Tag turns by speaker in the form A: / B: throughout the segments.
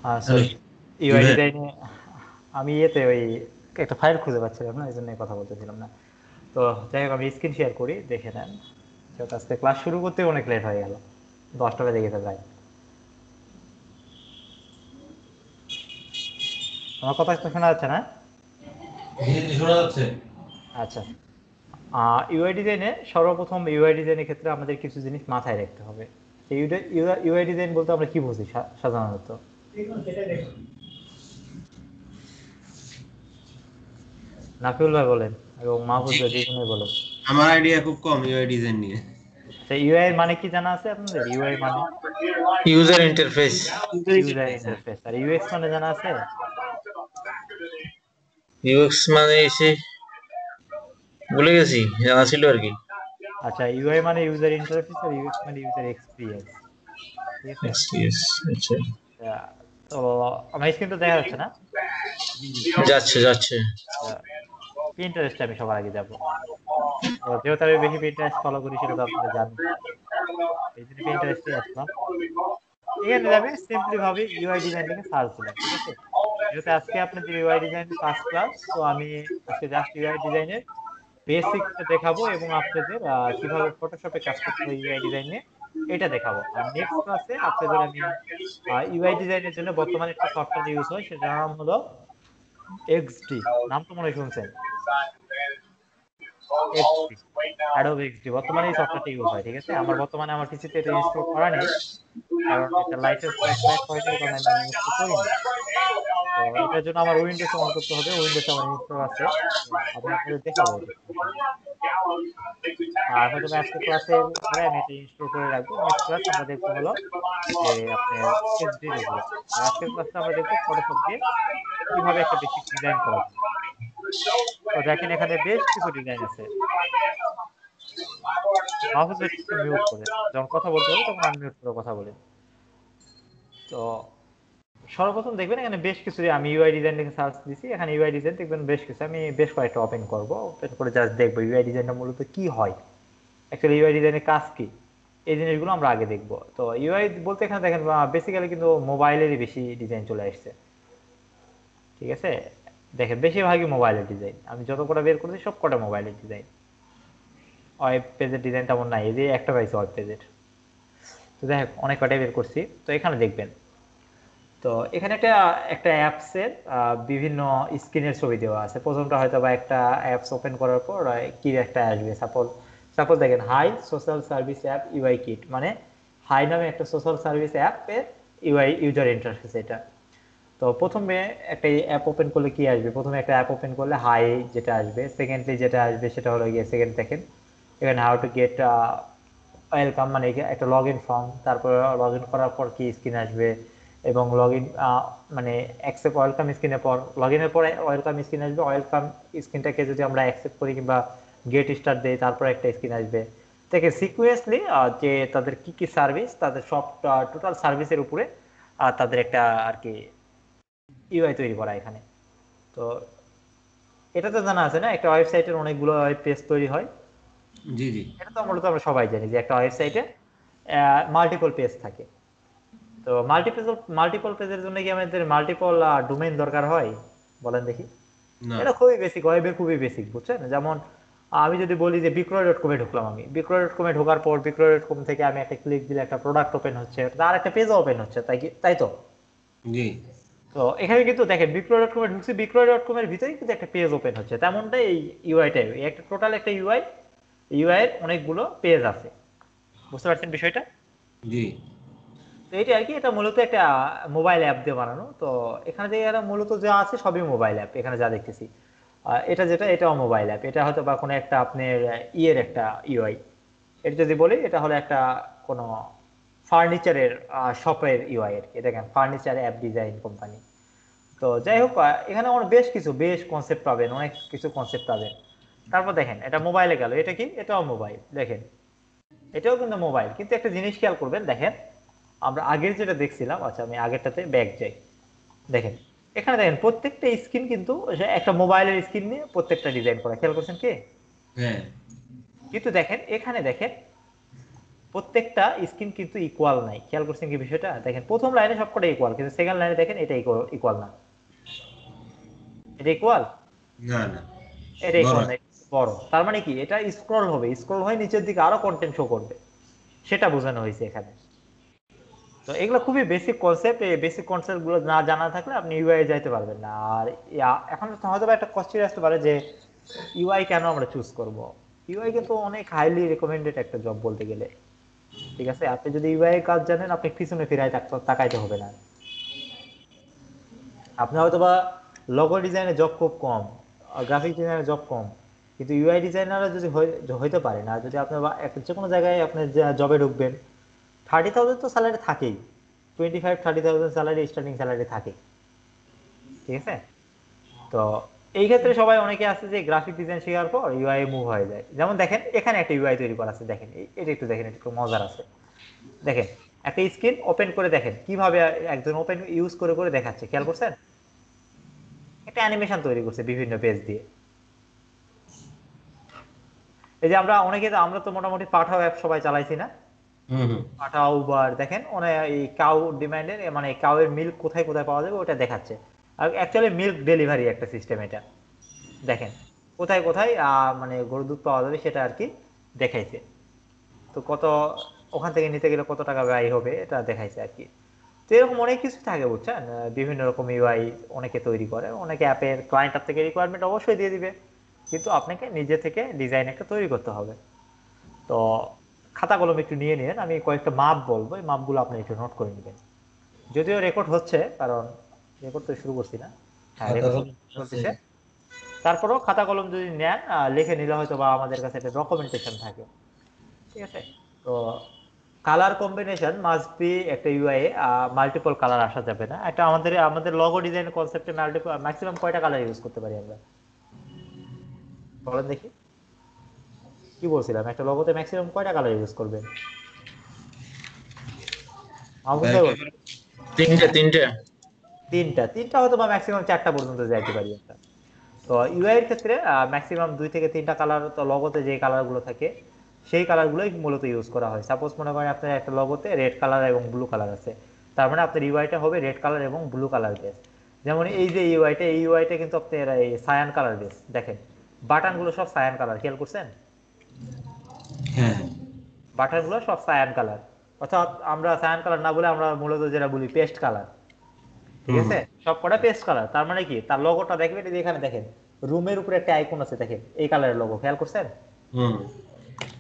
A: Hello.
B: Sorry,
A: কি
B: UI
A: ভাই?
B: ডিজাইনে আমি ইয়েতে ওই একটা ফাইল খুঁজে পাচ্ছিলাম না, এই জন্য কথা বলতেছিলাম না। তো যাই হোক, আমি স্ক্রিন শেয়ার করি, দেখে নেন। যেহেতু আজকে ক্লাস শুরু করতে অনেক লেট হয়ে গেল, 10টা বেজে গেছে প্রায়। আমার কথা তো শোনা যাচ্ছে না?
A: শোনা যাচ্ছে।
B: আচ্ছা। ইউআই ডিজাইনে সর্বপ্রথম ইউআই ডিজাইনের ক্ষেত্রে আমাদের কিছু জিনিস মাথায় রাখতে হবে। ইউআই ডিজাইন বলতে আমরা কি বুঝি সাধারণত? নাফিউল ভাই বলেন, এবং মাহফুজ
A: জি
B: ভাই
A: জি,
B: দুজনেই বলেন।
A: আমার আইডিয়া খুব কম ইউআই ডিজাইন নিয়ে।
B: আচ্ছা, ইউআই এর মানে কি জানা আছে আপনাদের? ইউআই মানে
C: user interface.
A: User
B: user
A: interface.
B: Interface, আর ইউএক্স মানে জানা আছে?
C: ইউএক্স মানে এসে ভুলে গেছি, জানা ছিল আর কি।
B: আচ্ছা, ইউআই মানে ইউজার ইন্টারফেস, আর ইউএক্স মানে ইউজার এক্সপিরিয়েন্স। ঠিক আছে?
C: এক্সপিএস। আচ্ছা,
B: আহ, তো আমার স্ক্রিন তো দেখা যাচ্ছে না?
C: যাচ্ছে যাচ্ছে।
B: পিন্টারেস্টে আমি সবার আগে যাবো। তো যেহেতু আমি বেশি পিন্টারেস্ট ফলো করি, সেটা তো আপনারা জানেন। এই জন্য পিন্টারেস্টে আসলাম। এখানে যাবে সিম্পলি ভাবে ইউআই ডিজাইন লিখে সার্চ দিলাম, ঠিক আছে? যেহেতু আজকে আপনাদের ইউআই ডিজাইন ফার্স্ট ক্লাস, তো আমি আজকে জাস্ট ইউআই ডিজাইনের বেসিকটা দেখাবো, এবং আপনাদের কিভাবে ফটোশপে কাজ করতে হয় ইউআই ডিজাইন নিয়ে এটা দেখাবো। আর নেক্সট ক্লাসে আপনাদের আমি ইউআই ডিজাইনের জন্য বর্তমানে একটা সফটওয়্যার ইউজ হয়, সেটার নাম হলো এক্সডি। নাম তো মনে হয় শুনছেন, এক্সডি, অ্যাডোব এক্সডি। বর্তমানে এই সফটওয়্যারটা ইউজ হয়, ঠিক আছে? বর্তমানে আমার পিসিতে এটা ইনস্টল করা নেই, কারণ এটা লাইসেন্স ব্যাক হয়নি, এই কারণে আমি ইনস্টল করিনি। তো এটার জন্য আমার উইন্ডোজ অন করতে হবে, উইন্ডোজ আমার ইনস্টল আছে। তো আমি আপনাদের দেখাবো এটা কিভাবে। আর হয়তো বা আজকে ক্লাসের পরে আমি এটা ইনস্টল করে রাখবো। নেক্সট ক্লাস আমরা দেখবো হলো যে আপনার এসডি এর উপরে। আর আজকের ক্লাসটা আমরা দেখবো ফটোশপ দিয়ে কিভাবে একটা বেসিক ডিজাইন করা যায়। তো দেখেন, এখানে বেশ কিছু ডিজাইন আছে। মাহফুজ ভাই একটু মিউট করে, যখন কথা বলতে হবে তখন আনমিউট করে কথা বলেন। তো সর্বপ্রথম দেখবেন এখানে বেশ কিছু, আমি ইউআই ডিজাইন লিখে সার্চ দিছি, এখানে ইউআই ডিজাইন দেখবেন বেশ কিছু। আমি বেশ কয়েকটা ওপেন করব, ওপেন করে জাস্ট দেখবো ইউআই ডিজাইনটা মূলত কি হয়, অ্যাকচুয়ালি ইউআই ডিজাইনের কাজ কি, এই জিনিসগুলো আমরা আগে দেখবো। তো ইউআই বলতে এখানে দেখেন বেসিক্যালি কিন্তু মোবাইলেরই বেশি ডিজাইন চলে আসছে, ঠিক আছে? দেখেন বেশিরভাগই মোবাইলের ডিজাইন, আমি যত কটা বের করেছি সব কটা মোবাইলের ডিজাইন। ওয়েব পেজের ডিজাইন তেমন নাই, এই যে একটা পাইছি ওয়েব পেজের। তো দেখ, অনেক কটাই বের করছি। তো এখানে দেখবেন, তো এখানে একটা একটা অ্যাপসের বিভিন্ন স্ক্রিনের ছবি দেওয়া আছে। প্রথমটা হয়তো বা একটা অ্যাপস ওপেন করার পর কি একটা আসবে, সাপোজ সাপোজ দেখেন, hi social service app UI kit, মানে হাই নামে একটা সোশ্যাল সার্ভিস অ্যাপের ইউআই ইউজার ইন্টারফেস এটা। তো প্রথমে একটা অ্যাপ ওপেন করলে কি আসবে? প্রথমে একটা অ্যাপ ওপেন করলে হাই যেটা আসবে, সেকেন্ডলি যেটা আসবে সেটা হলো গিয়ে, সেকেন্ড দেখেন এখানে হাউ টু গেট ওয়েলকাম, মানে একটা লগ ইন ফর্ম। তারপর লগ ইন করার পর কি স্ক্রিন আসবে, এবং লগ ইন মানে অ্যাকসেপ্ট ওয়েলকাম স্ক্রিনের পর, লগ ইনের পরে ওয়েলকাম স্ক্রিন আসবে। ওয়েলকাম স্ক্রিনটাকে যদি আমরা অ্যাকসেপ্ট করি কিংবা গেট স্টার্ট দিই, তারপর একটা স্ক্রিন আসবে। দেখে সিকুয়েন্সলি যে তাদের কি কি সার্ভিস, তাদের সব টোটাল সার্ভিসের উপরে তাদের একটা আর কি ইউআই তৈরি করা এখানে। তো এটা তো জানা আছে না, একটা ওয়েবসাইটের অনেকগুলো ওয়েব পেজ তৈরি হয়।
A: জি জি।
B: এটা তো মূলত আমরা সবাই জানি যে একটা ওয়েবসাইটে মাল্টিপল পেজ থাকে। তো মাল্টিপল পেজের জন্য কি আমাদের মাল্টিপল ডোমেইন দরকার হয়? বলেন দেখি।
A: না।
B: এটা খুবই বেসিক, ওয়েবের খুবই বেসিক, বুঝছেন? যেমন আমি যদি বলি যে বিক্রয়.কমে ঢুকলাম, আমি বিক্রয়.কমে ঢোকার পর বিক্রয়.কম থেকে আমি একটা ক্লিক দিলে একটা প্রোডাক্ট ওপেন হচ্ছে, তার একটা পেজ ওপেন হচ্ছে, তাই কি, তাই তো?
A: জি
B: তো এখানে কিন্তু দেখেন, বিক্রয়.কমে ঢুকছি, বিক্রয়.কম এর ভিতরেই কিন্তু একটা পেজ ওপেন হচ্ছে, তেমনটাই এই ইউআইটাই, একটা টোটাল একটা ইউআই, ইউআই এর অনেকগুলো পেজ আছে। বুঝতে পারছেন বিষয়টা?
A: জি।
B: তো এটা আর কি, এটা মূলত একটা মোবাইল অ্যাপ দিয়ে বানানো। তো এখানে যে এরা মূলত যা আছে সবই মোবাইল অ্যাপ, এখানে যা দেখতেছি। এটা যেটা, এটাও মোবাইল অ্যাপ। এটা হয়তো বা কোনো একটা আপনার ইয়ের একটা ইউআই। এটা যদি বলি, এটা হলো একটা কোনো ফার্নিচারের শপের ইউআই আর কি। দেখেন, ফার্নিচার অ্যাপ ডিজাইন কোম্পানি। তো যাই হোক, এখানে আমার বেশ কনসেপ্ট পাবেন, অনেক কিছু কনসেপ্ট পাবেন। তারপর দেখেন, এটা মোবাইলে গেল, এটা কি, এটাও মোবাইল। দেখেন, এটাও কিন্তু মোবাইল, কিন্তু একটা জিনিস খেয়াল করবেন, দেখেন আমরা আগের যেটা দেখছিলাম, আচ্ছা আমি আগেরটাতে ব্যাক যাই। দেখেন, এখানে দেখেন প্রত্যেকটা স্ক্রিন কিন্তু একটা মোবাইলের স্ক্রিন নিয়ে প্রত্যেকটা ডিজাইন করা, খেয়াল করছেন কি?
A: হ্যাঁ।
B: কিন্তু দেখেন, এখানে দেখেন প্রত্যেকটা স্কিন কিন্তু ইকুয়াল নাই, খেয়াল করছেন কি বিষয়টা? দেখেন প্রথম লাইনে সবকটা ইকুয়াল, কিন্তু সেকেন্ড লাইনে দেখেন এটা ইকুয়াল না। এটা ইকুয়াল,
A: না না
B: এটা
A: বড়
B: ইকুয়াল না, বড়। তার মানে কি, এটা স্ক্রল হবে, স্ক্রল হয়ে নিচের দিকে আরো কন্টেন্ট শো করবে, সেটা বোঝানো হয়েছে এখানে। তো এগুলো খুবই বেসিক কনসেপ্ট, এই বেসিক কনসেপ্ট গুলো না জানা থাকলে আপনি ইউআই যাইতে পারবেন না। আর এখন হয়তো একটা কোশ্চেন আসতে পারে যে ইউআই কেন আমরা চুজ করব। ইউআই কিন্তু অনেক হাইলি রেকমেন্ডেড একটা জব বলতে গেলে, ঠিক আছে? আপনি যদি ইউআই কাজ জানেন, আপনি পিছনে ফিরাই তাকাইতে হবে না। আপনি হয়তো বা লোগো ডিজাইনের জব খুব কম, গ্রাফিক ডিজাইনের জব কম, কিন্তু ইউআই ডিজাইনাররা যদি হইতে পারে না, যদি আপনি যে কোনো জায়গায় আপনি জবে ঢুকবেন, 30,000 তো স্যালারি থাকেই, 25-30,000 স্যালারি, স্টার্টিং স্যালারি থাকে, ঠিক আছে? তো এই ক্ষেত্রে সবাই অনেকে আছে যে গ্রাফিক ডিজাইন শেখার পর ইউআই মুভ হয়ে যায়। যেমন দেখেন এখানে একটা ইউআই তৈরি করা আছে, দেখেন এটা একটু দেখেন, একটু মজার আছে। দেখেন একটা স্ক্রিন ওপেন করে দেখেন কিভাবে একজন ওপেন ইউজ করে করে দেখাচ্ছে, খেয়াল করছেন? একটা অ্যানিমেশন তৈরি করছে বিভিন্ন পেজ দিয়ে। এই যে আমরা তো মোটামুটি পাঠাও অ্যাপ সবাই চালাইছি না?
A: হুম হুম
B: পাঠাও, উবার, দেখেন এই কাউ ডিমান্ডের, মানে কাউ এর মিল্ক কোথায় কোথায় পাওয়া যাবে ওটা দেখাচ্ছে। আর অ্যাকচুয়ালি মিল্ক ডেলিভারি একটা সিস্টেম এটা। দেখেন কোথায় কোথায় মানে গরুর দুধ পাওয়া যাবে সেটা আর কি দেখাইছে। তো কত ওখান থেকে নিতে গেলে কত টাকা ব্যয় হবে এটা দেখাইছে আর কি। তো এরকম অনেক কিছু থাকে বুঝছেন, বিভিন্ন রকম ইউআই অনেকে তৈরি করে, অনেকে অ্যাপের ক্লায়েন্ট থেকে রিকোয়ারমেন্ট অবশ্যই দিয়ে দিবে, কিন্তু আপনাকে নিজে থেকে ডিজাইন একটা তৈরি করতে হবে। তো খাতা কলম একটু নিয়ে নিন, আমি কয়েকটা মাপ বলবো, এই মাপগুলো আপনি একটু নোট করে নেবেন। যদিও রেকর্ড হচ্ছে, কারণ রেকর্ড তো শুরু করছি না। হ্যাঁ,
A: খাতা
B: রেকর্ড
A: কলম আছে
B: চলতেছে। তারপরেও খাতা কলম যদি নেন, লিখে নিলে হয়তো বা আমাদের কাছে একটা ডকুমেন্টেশন থাকে, ঠিক আছে? তো কালার কম্বিনেশন মাস্ট বি, একটা ইউআই এ মাল্টিপল কালার আসা যাবে না। একটা আমাদের আমাদের লগো ডিজাইন কনসেপ্টে মাল্টিপল ম্যাক্সিমাম কয়টা কালার ইউজ করতে পারি আমরা, বলেন দেখি? কি বলছিলাম, একটা লগোতে ম্যাক্সিমাম কয়টা কালার ইউজ করবেন? মাহফুজ ভাই বলেন।
C: তিনটে তিনটে।
B: তিনটা, তিনটা হয়তো বা ম্যাক্সিমাম চারটা পর্যন্ত যাইতে পারি একটা। তো ইউআই এর ক্ষেত্রে ম্যাক্সিমাম 2 থেকে 3টা কালার, তো লগোতে যে কালার গুলো থাকে সেই কালার গুলোই মূলত ইউজ করা হয়। সাপোজ মনে করেন আপনার একটা লগোতে রেড কালার এবং ব্লু কালার আছে, তার মানে আপনার ইউআইটা হবে রেড কালার এবং ব্লু কালার বেস। যেমন এই যে ইউআইটা, এই ইউআইটা কিন্তু আপনার এই সায়ান কালার বেস। দেখেন বাটন গুলো সব সায়ান কালার, খেয়াল করছেন?
A: হ্যাঁ
B: বাটন গুলো সব সায়ান কালার, অর্থাৎ আমরা সায়ান কালার না বলে আমরা মূলত যেটা বলি পেস্ট কালার, ঠিক
A: হুম
B: আছে? সব কটা পেস্ট কালার। তার মানে কি, তার লোগোটা দেখবেন, এই যে এখানে দেখেন রুমের উপরে একটা আইকন আছে, দেখেন এই কালারের লোগো, খেয়াল করছেন?
A: হুম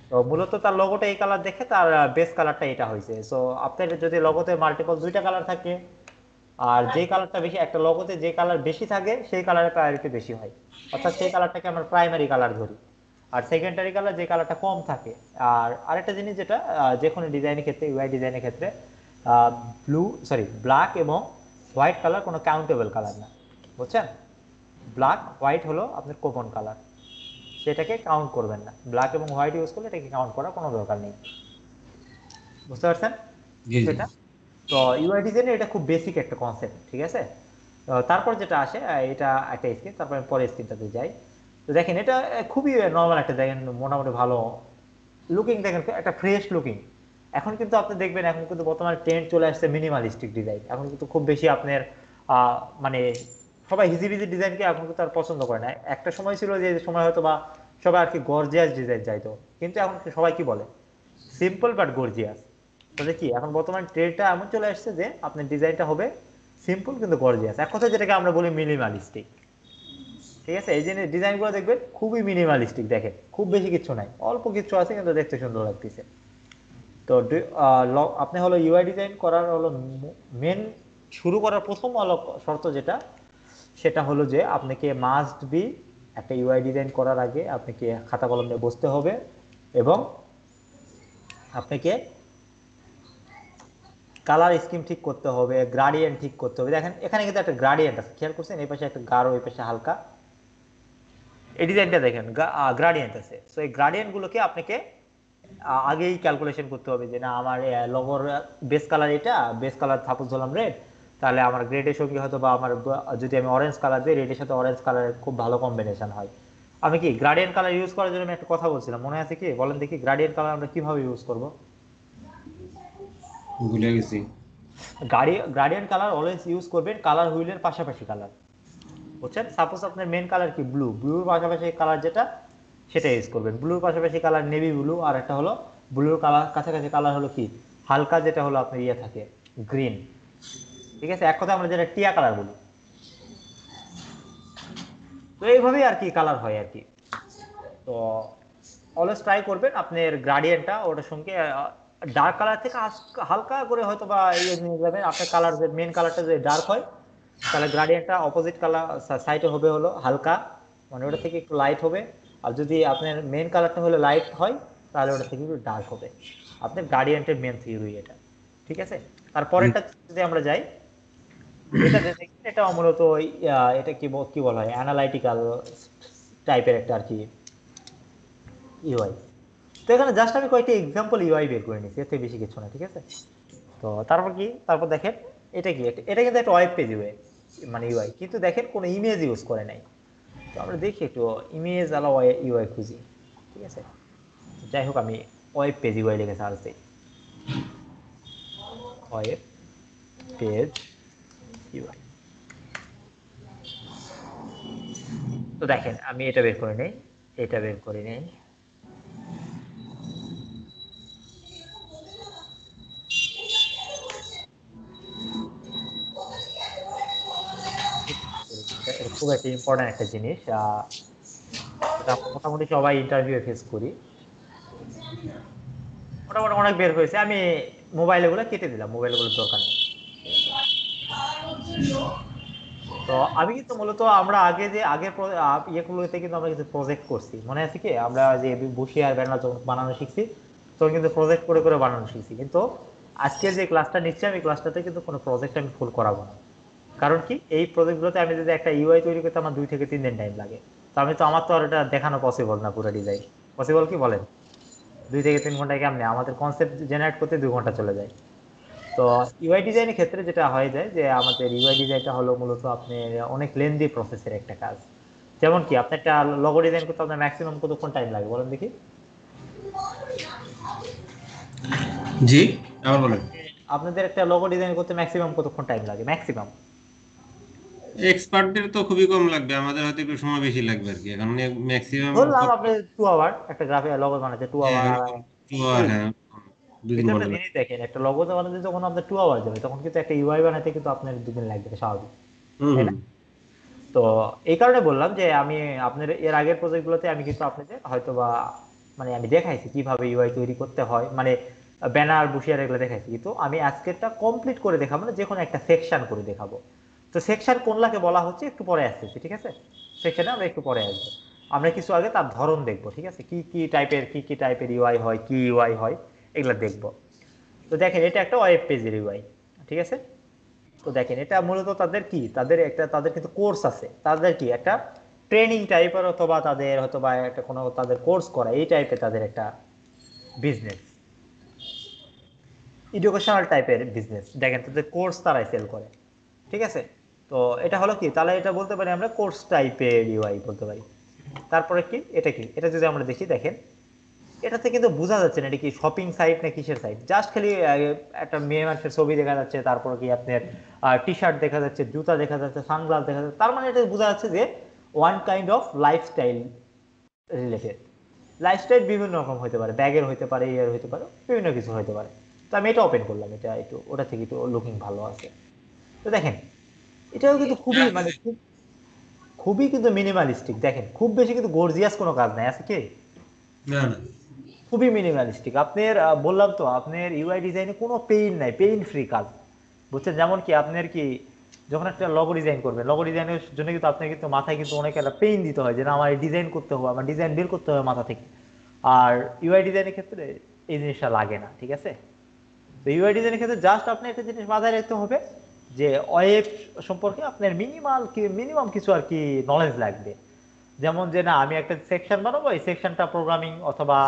B: তো মূলত তার লোগোটা এই কালার দেখে তার বেস কালারটা এটা হয়েছে। সো আপনার যদি লোগোতে মাল্টিপল 2টা কালার থাকে, আর যে কালারটা বেশি, একটা লোগোতে যে কালার বেশি থাকে সেই কালারের প্রায়োরিটি বেশি হয়, অর্থাৎ সেই কালারটাকে আমরা প্রাইমারি কালার ধরি। আর সেকেন্ডারি কালার যে কালারটা কম থাকে। আর আরেকটা জিনিস যেটা যে কোনো ডিজাইনের ক্ষেত্রে, ইউআই ডিজাইনের ক্ষেত্রে ব্ল্যাক এবং হোয়াইট কালার কোনো কাউন্টেবল কালার না, বুঝছেন? ব্ল্যাক হোয়াইট হলো আপনার কোপন কালার, সেটাকে কাউন্ট করবেন না। ব্ল্যাক এবং হোয়াইট ইউজ করলে এটাকে কাউন্ট করার কোনো দরকার নেই, বুঝতে পারছেন
A: জি জি
B: বিষয়টা? তো ইউআই ডিজাইনে এটা খুব বেসিক একটা কনসেপ্ট, ঠিক আছে? তো তারপর যেটা আসে, এটা একটা স্ক্রিন, তারপর আমি পরের স্ক্রিনটাতে যাই। তো দেখেন এটা খুবই নর্মাল একটা, দেখেন মোটামুটি ভালো লুকিং, দেখেন একটা ফ্রেশ লুকিং। এখন কিন্তু আপনি দেখবেন, এখন কিন্তু বর্তমানে ট্রেন্ড চলে আসছে মিনিমালিস্টিক ডিজাইন। এখন কিন্তু খুব বেশি আপনার মানে সবাই হিজিবিজি ডিজাইনকে এখন কিন্তু আর পছন্দ করে না। একটা সময় ছিল যে সময় হয়তো বা সবাই আর কি গর্জিয়াস ডিজাইন চাইতো, কিন্তু এখন সবাই কি বলে, সিম্পল বাট গর্জিয়াস। তাহলে কি এখন বর্তমানে ট্রেন্ডটা এমন চলে আসছে যে আপনার ডিজাইনটা হবে সিম্পল কিন্তু গর্জিয়াস, এক কথা যেটাকে আমরা বলি মিনিমালিস্টিক, ঠিক আছে? এই যে ডিজাইনগুলো দেখবেন খুবই মিনিমালিস্টিক, দেখেন খুব বেশি কিছু নাই, অল্প কিছু আছে কিন্তু দেখতে সুন্দর লাগতেছে। তো আপনি হলো ইউআই ডিজাইন করার হলো মেন, শুরু করার প্রথম হলো শর্ত যেটা, সেটা হলো যে আপনাকে মাস্ট বি, একটা ইউআই ডিজাইন করার আগে আপনাকে খাতা কলম নিয়ে বসতে হবে, এবং আপনাকে কালার স্কিম ঠিক করতে হবে, গ্রাডিয়েন্ট ঠিক করতে হবে। দেখেন এখানে কিন্তু একটা গ্রাডিয়েন্ট আছে, খেয়াল করছেন? এই পাশে একটা গাঢ়, এই পাশে হালকা, এই ডিজাইনটা দেখেন গ্রাডিয়েন্ট আছে। সো এই গ্রাডিয়েন্ট গুলোকে আপনাকে আগেই ক্যালকুলেশন করতে হবে যে না, আমার লগোর বেস কালার এটা, বেস কালার সাপোজ ধরলাম রেড, তাহলে আমার গ্রেডের সঙ্গে হয়তো বা আমার যদি আমি অরেঞ্জ কালার দিই, রেডের সাথে অরেঞ্জ কালারের খুব ভালো কম্বিনেশন হয়। আমি কি গ্রাডিয়েন্ট কালার ইউজ করার জন্য আমি একটা কথা বলছিলাম, মনে আছে কি? বলেন দেখি, গ্রাডিয়েন্ট কালার আমরা কিভাবে ইউজ করব?
A: ভুলে গেছি।
B: গ্রাডিয়েন্ট কালার অলওয়েজ ইউজ করবেন কালার হুইলের পাশাপাশি কালার, বুঝছেন? সাপোজ আপনার মেন কালার কি ব্লু, ব্লুর পাশাপাশি কালার যেটা সেটা ইউজ করবেন। ব্লুর পাশাপাশি কালার নেভি ব্লু, আর একটা হলো ব্লুর কালার কাছাকাছি কালার হলো কি হালকা যেটা হলো আপনার ইয়ে থাকে গ্রিন, ঠিক আছে? এক কথা আমরা যেটা টিয়া কালার বলি। তো এইভাবেই আর কি কালার হয় আর কি। তো অলওয়েজ ট্রাই করবেন আপনার গ্রাডিয়েন্টটা ওটার সঙ্গে ডার্ক কালার থেকে হালকা করে হয়তো বা ইয়ে নিয়ে যাবেন। আপনার কালার যে মেন কালারটা যদি ডার্ক হয় তাহলে গ্রাডিয়েন্টটা অপোজিট কালার সাইডে হবে হলো হালকা, মানে ওটা থেকে একটু লাইট হবে। আর যদি আপনার মেন কালারটা হলো লাইট হয় তাহলে ওটা থেকে একটু ডার্ক হবে। আপনার গ্রাডিয়েন্টের মেন থিওরি এটা, ঠিক আছে? তারপরেরটা যদি আমরা যাই, এটা যে দেখছেন এটা মূলত এটা কি বলা হয় অ্যানালাইটিক্যাল টাইপের একটা আর কি ইউআই। তো এখানে জাস্ট আমি কয়েকটি এক্সাম্পল ইউআই বের করে নিচ্ছি, এর থেকে বেশি কিছু না, ঠিক আছে? তো তারপর কি, তারপর দেখেন এটা কি, এটা কিন্তু একটা ওয়েব পেজ ইউআই, মানে ইউআই, কিন্তু দেখেন কোনো ইমেজ ইউজ করে নাই। তো আমরা দেখি একটু ইমেজ আলা ইউআই খুঁজি, ঠিক আছে? যাই হোক আমি ওয়েব পেজ ইউআই লিখে সার্চ দিই, ওয়েব পেজ ইউআই। তো দেখেন আমি এটা বের করে নেই, এটা বের করে নেই। এটা খুব একটা ইম্পর্টেন্ট একটা জিনিস, এটা মোটামুটি সবাই ইন্টারভিউ ফেস করি। মোটামুটি অনেক বের হয়েছে, আমি মোবাইলে গুলো কেটে দিলাম, মোবাইলে গুলোর দরকার নেই। তো আমি কিন্তু মূলত আমরা আগে যে আগের ইয়েগুলোতে কিন্তু আমরা কিছু প্রজেক্ট করছি, মনে আছে কি? আমরা যে বসিয়ার ব্যানার যখন বানানো শিখছি তখন কিন্তু প্রজেক্ট করে করে বানানো শিখছি। কিন্তু আজকের যে ক্লাসটা নিচ্ছি আমি ক্লাসটাতে কিন্তু কোনো প্রজেক্ট আমি ফুল করাবো না। কারণ কি, এই প্রজেক্টগুলোতে আমি যদি একটা ইউআই তৈরি করতে আমার 2 থেকে 3 দিন টাইম লাগে। তো আমার তো আর এটা দেখানো পসিবল না পুরো ডিজাইন। পসিবল কি বলেন? 2 থেকে 3 ঘন্টায় কেমনে? আমাদের কনসেপ্ট জেনারেট করতে 2 ঘন্টা চলে যায়। তো ইউআই ডিজাইনের ক্ষেত্রে যেটা হয়ে যায় যে আমাদের ইউআই ডিজাইনটা হলো মূলত আপনার অনেক লেন্দি প্রসেসের একটা কাজ। যেমন কি আপনি একটা লোগো ডিজাইন করতে আপনার ম্যাক্সিমাম কতক্ষণ টাইম লাগে বলেন দেখি?
A: জি, আবার বলেন।
B: আপনাদের একটা লোগো ডিজাইন করতে ম্যাক্সিমাম কতক্ষণ টাইম লাগে ম্যাক্সিমাম?
A: এক্সপার্টদের তো খুবই কম লাগবে, আমাদের হয়তো একটু সময় বেশি লাগবে আর কি, এখন ম্যাক্সিমাম
B: ধরলাম
A: কপি।
B: আপনি 2 আওয়ার একটা গ্রাফিক লোগো বানাতে 2 আওয়ার।
A: হ্যাঁ, 2 আওয়ার, হ্যাঁ, 2-3 ঘন্টা
B: জিনিস
A: লাগবে।
B: দেখেন একটা লোগো বানাতে যখন আপনার 2 আওয়ার যাবে তখন কিন্তু একটা ইউআই বানাতে কিন্তু আপনার 2 দিন লাগবে স্বাভাবিক,
A: হুম
B: তাই
A: হুম।
B: না? তো এই কারণে বললাম যে আমি আপনার এর আগের প্রজেক্টগুলোতে আমি কিন্তু আপনাদের হয়তো বা মানে আমি দেখাইছি কিভাবে ইউআই তৈরি করতে হয়, মানে ব্যানার বুশিয়ার এগুলো দেখাইছি, কিন্তু আমি আজকেরটা কমপ্লিট করে দেখাবো না, যে কোনো একটা সেকশন করে দেখাবো। তো সেকশন কোনটাকে বলা হচ্ছে একটু পরে আসতেছি, ঠিক আছে? সেকশনে আমরা একটু পরে আসবো। আমরা কিছু আগে তার ধরন দেখবো, ঠিক আছে? কি টাইপের ইউআই হয়, কি ইউআই হয় এগুলো দেখবো। তো দেখেন এটা একটা ওয়েব পেজের ইউআই, ঠিক আছে? তো দেখেন এটা মূলত তাদের কি, তাদের কিন্তু কোর্স আছে, তাদের কি একটা ট্রেনিং টাইপের অথবা তাদের হয়তো বা একটা কোনো তাদের কোর্স করা এই টাইপের তাদের একটা বিজনেস, এডুকেশনাল টাইপের বিজনেস। দেখেন তাদের কোর্স তারাই সেল করে, ঠিক আছে? তো এটা হলো কি, তাহলে এটা বলতে পারি আমরা কোর্স টাইপের ইউআই বলতে পারি। তারপরে কি, এটা কি, এটা যদি আমরা দেখি দেখেন এটাতে কিন্তু বোঝা যাচ্ছে না এটা কি শপিং সাইট না কিসের সাইট। জাস্ট খালি একটা মেয়ে মানুষের ছবি দেখা যাচ্ছে, তারপর কি আপনার টি শার্ট দেখা যাচ্ছে, জুতা দেখা যাচ্ছে, সানগ্লাস দেখা যাচ্ছে, তার মানে এটা বোঝা যাচ্ছে যে one kind of lifestyle related. Lifestyle বিভিন্ন রকম হতে পারে, ব্যাগের হতে পারে, ইয়ার হতে পারে, বিভিন্ন কিছু হতে পারে। তো আমি এটা ওপেন করলাম, এটা একটু ওটা থেকে একটু লুকিং ভালো আছে। তো দেখেন এটাও কিন্তু খুবই মানে খুবই কিন্তু মিনিমালিস্টিক। দেখেন খুব বেশি কিন্তু গর্জিয়াস কোনো কাজ নাই, আছে কি?
A: না না।
B: খুবই মিনিমালিস্টিক। আপনার বললাম তো আপনার ইউআই ডিজাইনে কোনো পেইন নাই, পেইন ফ্রি কাজ, বুঝছেন? যেমন কি আপনার কি যখন একটা লগো ডিজাইন করবেন, লগো ডিজাইনের জন্য কিন্তু আপনার কিন্তু মাথায় কিন্তু অনেক একটা পেইন দিতে হয় যে না আমার ডিজাইন করতে হবে, আমার ডিজাইন বের করতে হবে মাথা থেকে। আর ইউআই ডিজাইনের ক্ষেত্রে এই জিনিসটা লাগে না, ঠিক আছে? তো ইউআই ডিজাইনের ক্ষেত্রে জাস্ট আপনি একটা জিনিস মাথায় রাখতে হবে যে ওয়েব সম্পর্কে আপনার মিনিমাম কিছু আর কি নলেজ লাগবে। যেমন যে না আমি একটা সেকশন বানাবো, এই সেকশনটা প্রোগ্রামিং অথবা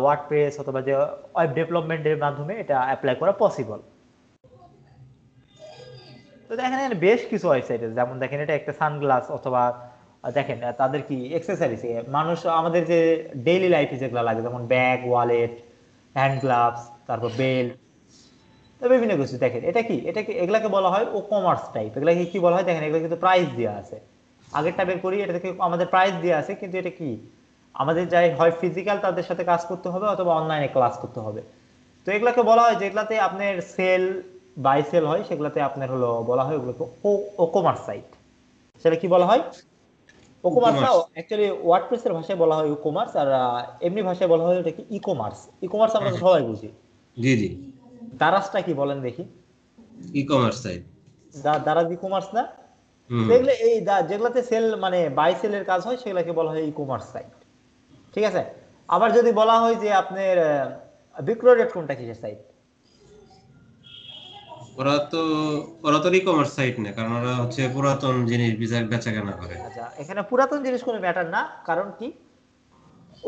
B: ওয়ার্ডপ্রেস অথবা যে ওয়েব ডেভেলপমেন্টের মাধ্যমে এটা অ্যাপ্লাই করা পসিবল। তো দেখেন এখানে বেশ কিছু ওয়েবসাইট আছে, যেমন দেখেন এটা একটা সানগ্লাস অথবা দেখেন তাদের কি এক্সেসরিজ, মানুষ আমাদের যে ডেইলি লাইফে যেগুলো লাগে যেমন ব্যাগ, ওয়ালেট, হ্যান্ড গ্লাভস, তারপর বেল্ট, বিভিন্ন কিছু দেখেন এটা কি এগুলাকে বলা হয় ও কমার্স টাইপ। এগুলাকে কি বলা হয় দেখেন, এগুলো কিন্তু প্রাইস দেওয়া আছে। আগেরটা বের করি, এটা থেকে আমাদের প্রাইস দেওয়া আছে, কিন্তু এটা কি আমাদের যাই হয় ফিজিক্যাল তাদের সাথে কাজ করতে হবে অথবা অনলাইনে ক্লাস করতে হবে। তো এগুলাকে বলা হয় যেগুলাতে আপনার সেল বাই সেল হয়, সেগুলাতে আপনার হলো বলা হয় ওগুলোকে ও কমার্স সাইট। সেটা কি বলা হয়? ও কমার্স না,
A: ই-কমার্স।
B: অ্যাকচুয়ালি ওয়ার্ডপ্রেসের ভাষায় বলা হয় ই কমার্স, আর এমনি ভাষায় বলা হয় ওটা কি ই কমার্স। ই কমার্স আমরা তো সবাই বুঝি।
A: জি জি।
B: দারাজটা কি বলেন দেখি?
A: E-commerce site.
B: Daraz e-commerce না?
A: হুম।
B: দেখলে এই যেগুলাতে সেল মানে বাই সেলের কাজ হয় সেগুলাকে বলা হয় ই কমার্স সাইট। ঠিক আছে। আবার যদি বলা হয় যে আপনার বিক্রয় রেট কোনটা কিসের সাইট?
A: ওরা তো ওরা তো ই-কমার্স সাইট না, কারণ ওরা হচ্ছে পুরাতন জিনিস বেচা কেনা করে।
B: আচ্ছা, এখানে পুরাতন জিনিস কোনো ম্যাটার না, কারণ কি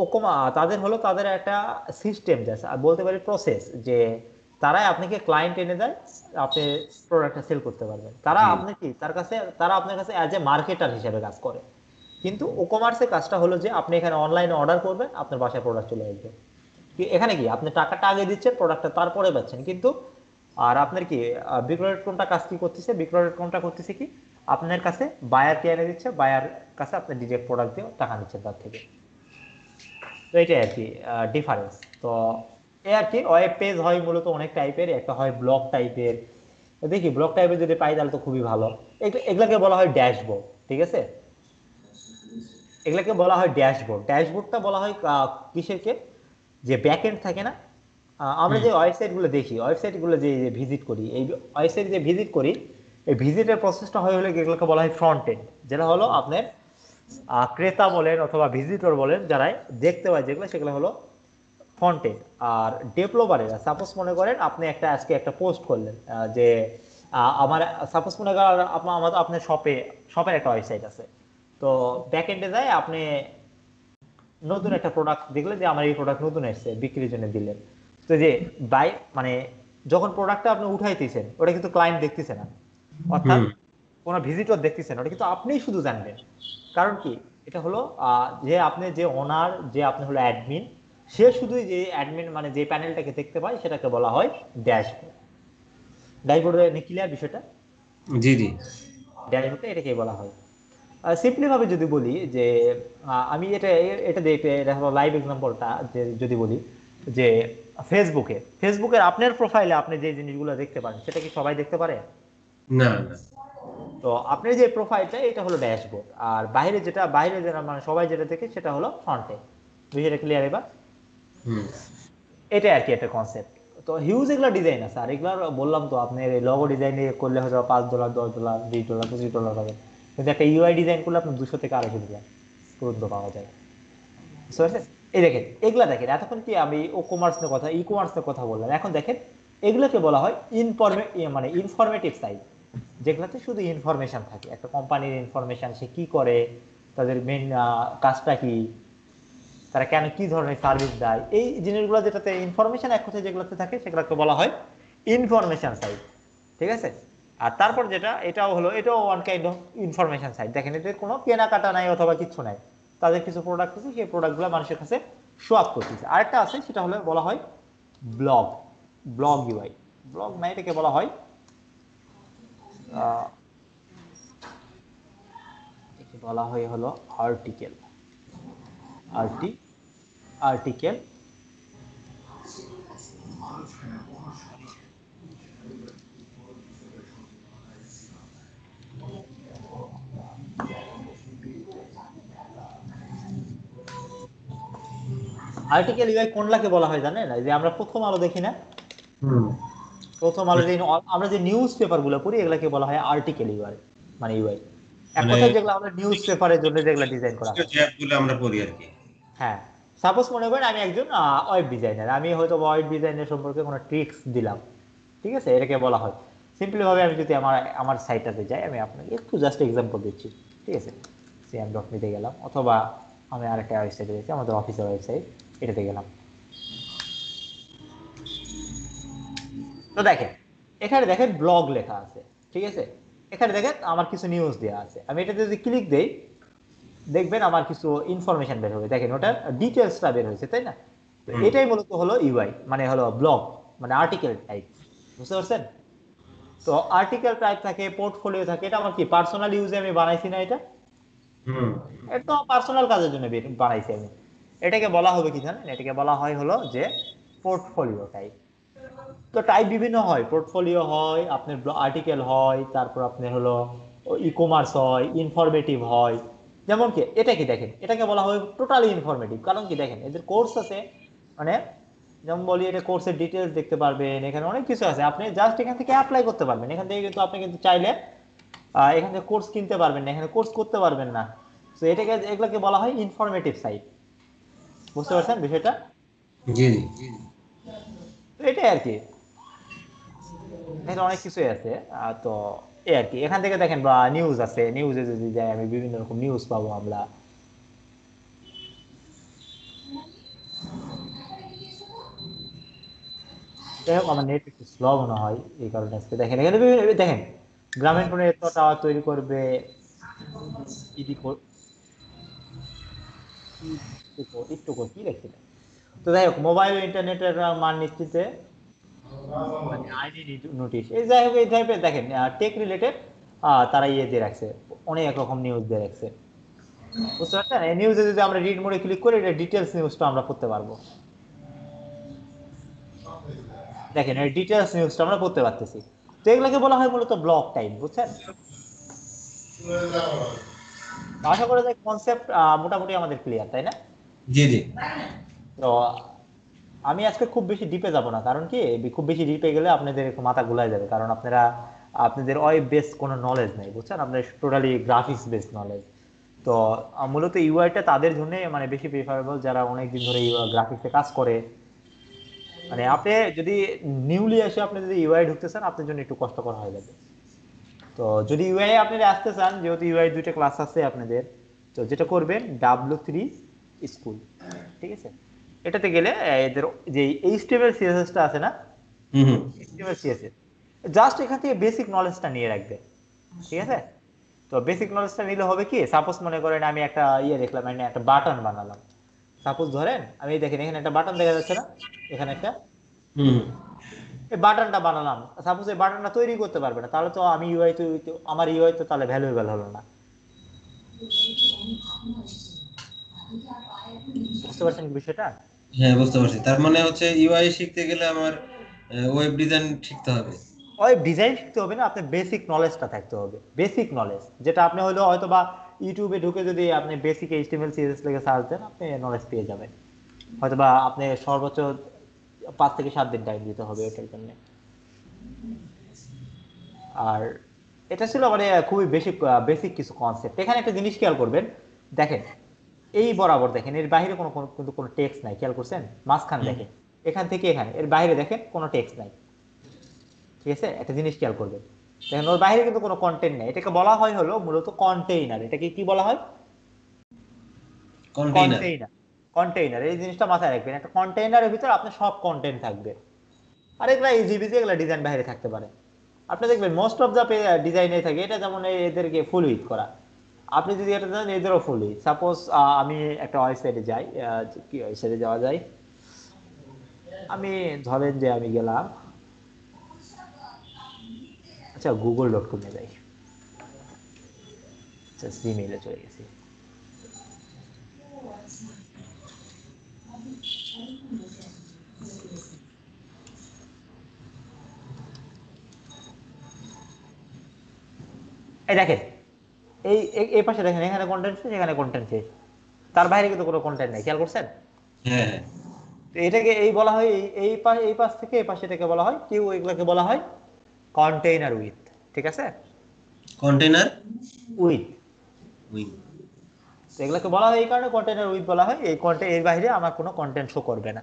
B: ওকমা তাদের হলো তাদের একটা সিস্টেম বলতে পারি প্রসেস, যে তারাই আপনাকে ক্লায়েন্ট এনে দেয়, আপনি প্রোডাক্টটা সেল করতে পারবেন। তারা
A: জি।
B: আপনি কি তারা আপনার কাছে অ্যাজ এ মার্কেটার হিসেবে কাজ করে। কিন্তু ও কমার্সের কাজটা হলো যে আপনি এখানে অনলাইনে অর্ডার করবেন, আপনার বাসায় প্রোডাক্ট চলে আসবে। এখানে কি আপনি টাকাটা আগে দিচ্ছেন, প্রোডাক্টটা তারপরে পাচ্ছেন। কিন্তু আর আপনার কি বিক্রয় কোনটা কাজ কি করতেছে, বিক্রয় কোনটা করতেছে কি আপনার কাছে বায়ারকে এনে দিচ্ছে, বায়ার কাছে আপনি ডিরেক্ট প্রোডাক্ট দিয়ে টাকা নিচ্ছেন তার থেকে। তো এটাই আর কি ডিফারেন্স। তো এ আর কি ওয়েব পেজ হয় মূলত অনেক টাইপের, একটা হয় ব্লগ টাইপের। দেখি ব্লগ টাইপের যদি পাই তাহলে তো খুবই ভালো। এগুলাকে বলা হয় ড্যাশবোর্ড। ঠিক আছে, এগুলাকে বলা হয় ড্যাশবোর্ড। ড্যাশবোর্ডটা বলা হয় কিসেরকে, যে ব্যাকএন্ড থাকে না, আমরা
A: হুম।
B: যে ওয়েবসাইটগুলো দেখি, ওয়েবসাইটগুলো যে ভিজিট করি, এই ওয়েবসাইট যে ভিজিট করি, এই ভিজিটের প্রসেসটা হয়ে হলে এগুলোকে বলা হয় ফ্রন্ট এন্ড, যেটা হলো আপনার ক্রেতা বলেন অথবা ভিজিটর বলেন যারাই দেখতে পায় যেগুলো, সেগুলো হলো ফ্রন্ট এন্ড। আর ডেভেলপারেরা সাপোজ মনে করেন আপনি আজকে একটা পোস্ট করলেন, যে আমার সাপোজ মনে করেন আপনার শপের একটা ওয়েবসাইট আছে। তো ব্যাক এন্ডে যায় আপনি নতুন একটা প্রোডাক্ট দেখলেন যে আমার এই প্রোডাক্ট নতুন এসেছে, বিক্রির জন্য দিলেন। তো যে বাই মানে যখন প্রোডাক্টটা আপনি উঠাইতেছেন ওটা কিন্তু ক্লায়েন্ট দেখতেছে না, অর্থাৎ
A: হুম।
B: কোনো ভিজিটর দেখতেছে না, ওটা কিন্তু আপনিই শুধু জানবেন। কারণ কি এটা হলো যে আপনি যে ওনার, যে আপনি হলো অ্যাডমিন, সে শুধুই যে অ্যাডমিন মানে যে প্যানেলটাকে দেখতে পায় সেটাকে বলা হয় ড্যাশবোর্ড। ড্যাশবোর্ডে ক্লিয়ার বিষয়টা?
A: জি জি।
B: ড্যাশবোর্ডে এটাকে বলা হয়। সিম্পলি ভাবে যদি বলি যে আমি এটা দেখে দেখো লাইভ এক্সাম্পলটা, যে যদি বলি যে ফেসবুকের আপনার প্রোফাইলে আপনি যে জিনিসগুলো দেখতে পারেন সেটা কি সবাই দেখতে পারে?
A: না না।
B: তো আপনার যে প্রোফাইলটা এটা হলো ড্যাশবোর্ড, আর বাইরে যেটা মানে সবাই যেটা দেখে সেটা হলো ফ্রন্ট এন্ড। বিষয়টা ক্লিয়ার এবার?
A: হুম।
B: এটা আর কি একটা কনসেপ্ট। তো হিউজ এগুলো ডিজাইন আছে, আর এগুলো বললাম তো আপনার লগো ডিজাইন করলে হয়তো $5, $10, $20, $25 পাবেন। কিন্তু একটা ইউআই ডিজাইন করলে আপনার 200 থেকে $250 পর্যন্ত পাওয়া যায়। বুঝতে পারছেন? এই দেখেন এগুলা দেখেন, এতক্ষণ কি আমি ই কমার্স নিয়ে কথা বললাম, এখন দেখেন এগুলোকে বলা হয় মানে ইনফরমেটিভ সাইট, যেগুলোতে শুধু ইনফরমেশন থাকে, একটা কোম্পানির ইনফরমেশন, সে কি করে, তাদের মেইন কাজটা কি, তারা কেন কি ধরনের সার্ভিস দেয়, এই জিনিসগুলো যেটাতে ইনফরমেশন এক কথায় যেগুলোতে থাকে সেগুলোকে বলা হয় ইনফরমেশন সাইট। ঠিক আছে। আর তারপর যেটা এটাও one kind of information site. দেখেন এদের কোনো কেনাকাটা নাই অথবা কিছু নাই, তাদের কিছু প্রোডাক্ট আছে, সেই প্রোডাক্টগুলো মানুষের কাছে শো আপ করতেছে। আরেকটা আছে সেটা হলো বলা হয় ব্লগ। ইউআই ব্লগ না, এটাকে বলা হয় আহ, একে বলা হয় হলো আর্টিকেল। আর্টি আর্টিকেল আর্টিকেল ইউআই কোনটাকে বলা হয় জানেন? এই যে আমরা প্রথম আলো দেখি না,
A: হুম।
B: প্রথম আলো যে আমরা যে নিউজ পেপার গুলো পড়ি এগুলাকে বলা হয় আর্টিকেল ইউআই, মানে ইউআই এক
A: মানে
B: কথায় যেগুলো আমরা নিউজ পেপারের জন্য যেগুলো ডিজাইন করা হয়।
A: যে অ্যাপগুলো আমরা পড়ি আর কি।
B: হ্যাঁ, সাপোজ মনে করেন আমি একজন ওয়েব ডিজাইনার, আমি হয়তো ওয়েব ডিজাইনের সম্পর্কে কোনো ট্রিক্স দিলাম। ঠিক আছে, এটাকে বলা হয়। সিম্পলি ভাবে আমি যদি আমার সাইটটাতে যাই, আমি আপনাকে একটু জাস্ট এক্সাম্পল দিচ্ছি। ঠিক আছে, cm.me-তে গেলাম, অথবা আমি আরেকটা ওয়েবসাইটে গেছি, আমাদের অফিসের ওয়েবসাইট, এটাতে গেলাম। তো দেখেন এখানে দেখেন ব্লগ লেখা আছে। ঠিক আছে, এখানে দেখেন আমার কিছু নিউজ দেওয়া আছে, আমি এটাতে যদি ক্লিক দেই দেখবেন আমার কিছু ইনফরমেশন বের হবে। দেখেন ওটার ডিটেলসটা বের হয়েছে, তাই না? তো
A: হুম।
B: এটাই মূলত হলো ইউআই, মানে হলো ব্লগ, মানে আর্টিকেল টাইপ। বুঝতে পারছেন? তো আর্টিকেল টাইপ থাকে, পোর্টফোলিও থাকে, এটা আমার কি পার্সোনাল ইউজে আমি বানাইছি না এটা?
A: হুম।
B: এটা তো পার্সোনাল কাজের জন্য বানাইছি আমি। এটাকে বলা হবে কি জানেন? এটাকে বলা হয় হলো যে পোর্টফোলিও টাইপ। তো টাইপ বিভিন্ন হয়, পোর্টফোলিও হয়, আপনার আর্টিকেল হয়, তারপর আপনার হলো ই কমার্স হয়, ইনফরমেটিভ হয়। যেমন কি এটা কি দেখেন, এটাকে বলা হয় টোটালি ইনফরমেটিভ। কারণ কি দেখেন, এদের কোর্স আছে, মানে যেমন বলি এটা কোর্সের ডিটেলস দেখতে পারবেন, এখানে অনেক কিছু আছে, আপনি জাস্ট এখান থেকে অ্যাপ্লাই করতে পারবেন। এখান থেকে কিন্তু আপনি কিন্তু চাইলে এখান থেকে কোর্স কিনতে পারবেন না, এখানে কোর্স করতে পারবেন না। তো এটাকে, এগুলোকে বলা হয় ইনফরমেটিভ সাইট। বুঝতে পারছেন বিষয়টা?
A: জি জি।
B: তো এটাই আর কি, এখানে অনেক কিছুই আছে। তো এই আর কি, এখান থেকে দেখেন বা নিউজ আছে, নিউজে যদি যাই আমি বিভিন্ন রকম নিউজ পাবো আমরা। যাই হোক, আমার নেট একটু স্লো মনে হয়, এই কারণে আজকে দেখেন এখানে দেখেন গ্রামীণ ফোনে এত টাওয়ার তৈরি করবে, ইডি একটু কি দেখছিলেন। তো যাই হোক, মোবাইল ইন্টারনেটের মান নিশ্চিতে মানে আইনি নোটিশ, এই যাই হোক এই টাইপের দেখেন টেক রিলেটেড তারা ইয়ে দিয়ে রাখছে, অনেক রকম নিউজ দিয়ে রাখছে। বুঝতে পারছেন? এই নিউজে যদি আমরা রিড মোডে ক্লিক করি, এটা ডিটেলস নিউজটা আমরা পড়তে পারবো। দেখেন এই ডিটেলস নিউজটা আমরা পড়তে পারতেছি। তো এগুলোকে বলা হয় মূলত ব্লক টাইপ, বুঝছেন? তো আশা করা যায় কনসেপ্ট মোটামুটি আমাদের ক্লিয়ার, তাই না?
A: জি জি।
B: তো আমি আজকে খুব বেশি ডিপে যাব না, কারণ কি খুব বেশি ডিপে গেলে আপনাদের একটু মাথা গুলাই যাবে, কারণ আপনাদের ওয়েব বেস কোনো নলেজ নাই, বুঝছেন? আপনাদের টোটালি গ্রাফিক্স বেস নলেজ। তো মূলত ইউআইটা তাদের জন্য মানে বেশি প্রিফারেবল, যারা অনেক দিন ধরে গ্রাফিক্সে কাজ করে। মানে আপনি যদি নিউলি এসে আপনি যদি ইউআই ঢুকতে চান, আপনার জন্য একটু কষ্টকর হয়ে যাবে। তো যদি ইউআই আপনি আসতে চান, যেহেতু ইউআই দুইটা ক্লাস আছে আপনাদের, তো যেটা করবেন W3 স্কুল, ঠিক আছে? এটাতে গেলে এদের যে এইচটিএমএল সিএসএস টা আছে না,
A: হুম হুম।
B: এইচটিএমএল সিএসএস জাস্ট এখান থেকে বেসিক নলেজটা নিয়ে রাখবে, ঠিক আছে? তো বেসিক নলেজটা নিলে হবে কি, সাপোজ মনে করেন আমি একটা ইয়ে দেখলাম, মানে একটা বাটন বানালাম। সাপোজ ধরেন আমি দেখেন এখানে একটা বাটন দেখা যাচ্ছে না, এখানে একটা,
A: হুম।
B: এই বাটনটা বানালাম। সাপোজ এই বাটনটা তৈরি করতে পারবে না, তাহলে তো আমি ইউআই আমার ইউআই তো তাহলে ভ্যালুয়েবল হলো না। বুঝতে পারছেন বিষয়টা?
A: হ্যাঁ বুঝতে পারছি, তার মানে হচ্ছে ইউআই শিখতে গেলে আমার ওয়েব ডিজাইন শিখতে হবে।
B: ওই ডিজাইন শিখতে হবে না, আপনার বেসিক নলেজটা থাকতে হবে, বেসিক নলেজ, যেটা আপনি হয়তো হয়তো বা ইউটিউবে ঢুকে যদি আপনি বেসিক এইচটিএমএল সিএসএস লিখে সার্চ দেন, আপনি নলেজ পেয়ে যাবেন। হয়তো বা আপনি সর্বোচ্চ 5 থেকে 7 দিন টাইম দিতে হবে এটার জন্য। আর এটা ছিল মানে খুবই বেশি বেসিক কিছু কনসেপ্ট। এখানে একটা জিনিস খেয়াল করবেন, দেখেন এই বরাবর দেখেন এর বাইরে কিন্তু কোনো টেক্সট নাই, খেয়াল করছেন? মাঝখান
A: হুম।
B: দেখেন, এখান থেকে এখানে এর বাইরে দেখেন কোনো টেক্সট নাই, ঠিক আছে? একটা জিনিস খেয়াল করবেন, দেখেন ওর বাইরে কিন্তু কোনো কন্টেন্ট নেই। এটাকে বলা হয় হলো মূলত কন্টেইনার। এটাকে কি বলা হয়?
A: কন্টেইনার।
B: কন্টেইনার। কন্টেইনার, এই জিনিসটা মাথায় রাখবেন, একটা কন্টেইনারের ভিতর আপনার সব কন্টেন্ট থাকবে। আর এগুলা ইজি বিজি, এগুলা ডিজাইন বাইরে থাকতে পারে। আপনি দেখবেন মোস্ট অফ দা ডিজাইনে থাকে, এটা যেমন এদেরকে ফুল উইথ করা। আপনি যদি এটা জানেন, এদেরও ফুল উইথ। সাপোজ আমি একটা ওয়েবসাইটে যাই, কি ওয়েবসাইটে যাওয়া যায়, আমি ধরেন যে আমি গেলাম, আচ্ছা google.com-এ যাই, আচ্ছা জিমেইলে চলে গেছি। এই দেখেন এই এই পাশে দেখেন, এখানে কন্টেন্ট শেষ, এখানে কন্টেন্ট শেষ, তার বাইরে কিন্তু কোনো কন্টেন্ট নেই, খেয়াল করছেন?
A: হ্যাঁ হ্যাঁ।
B: তো এটাকে এই বলা হয়, এই পাশ থেকে এই পাশে এটাকে বলা হয় কিউ, এগুলোকে বলা হয় কন্টেইনার উইথ, ঠিক আছে?
A: Container
B: with,
A: wing.
B: এগুলোকে বলা হয় এই কারণে কন্টেইনার উইথ বলা হয়, এই এর বাইরে আমার কোনো কন্টেন্ট শো করবে না,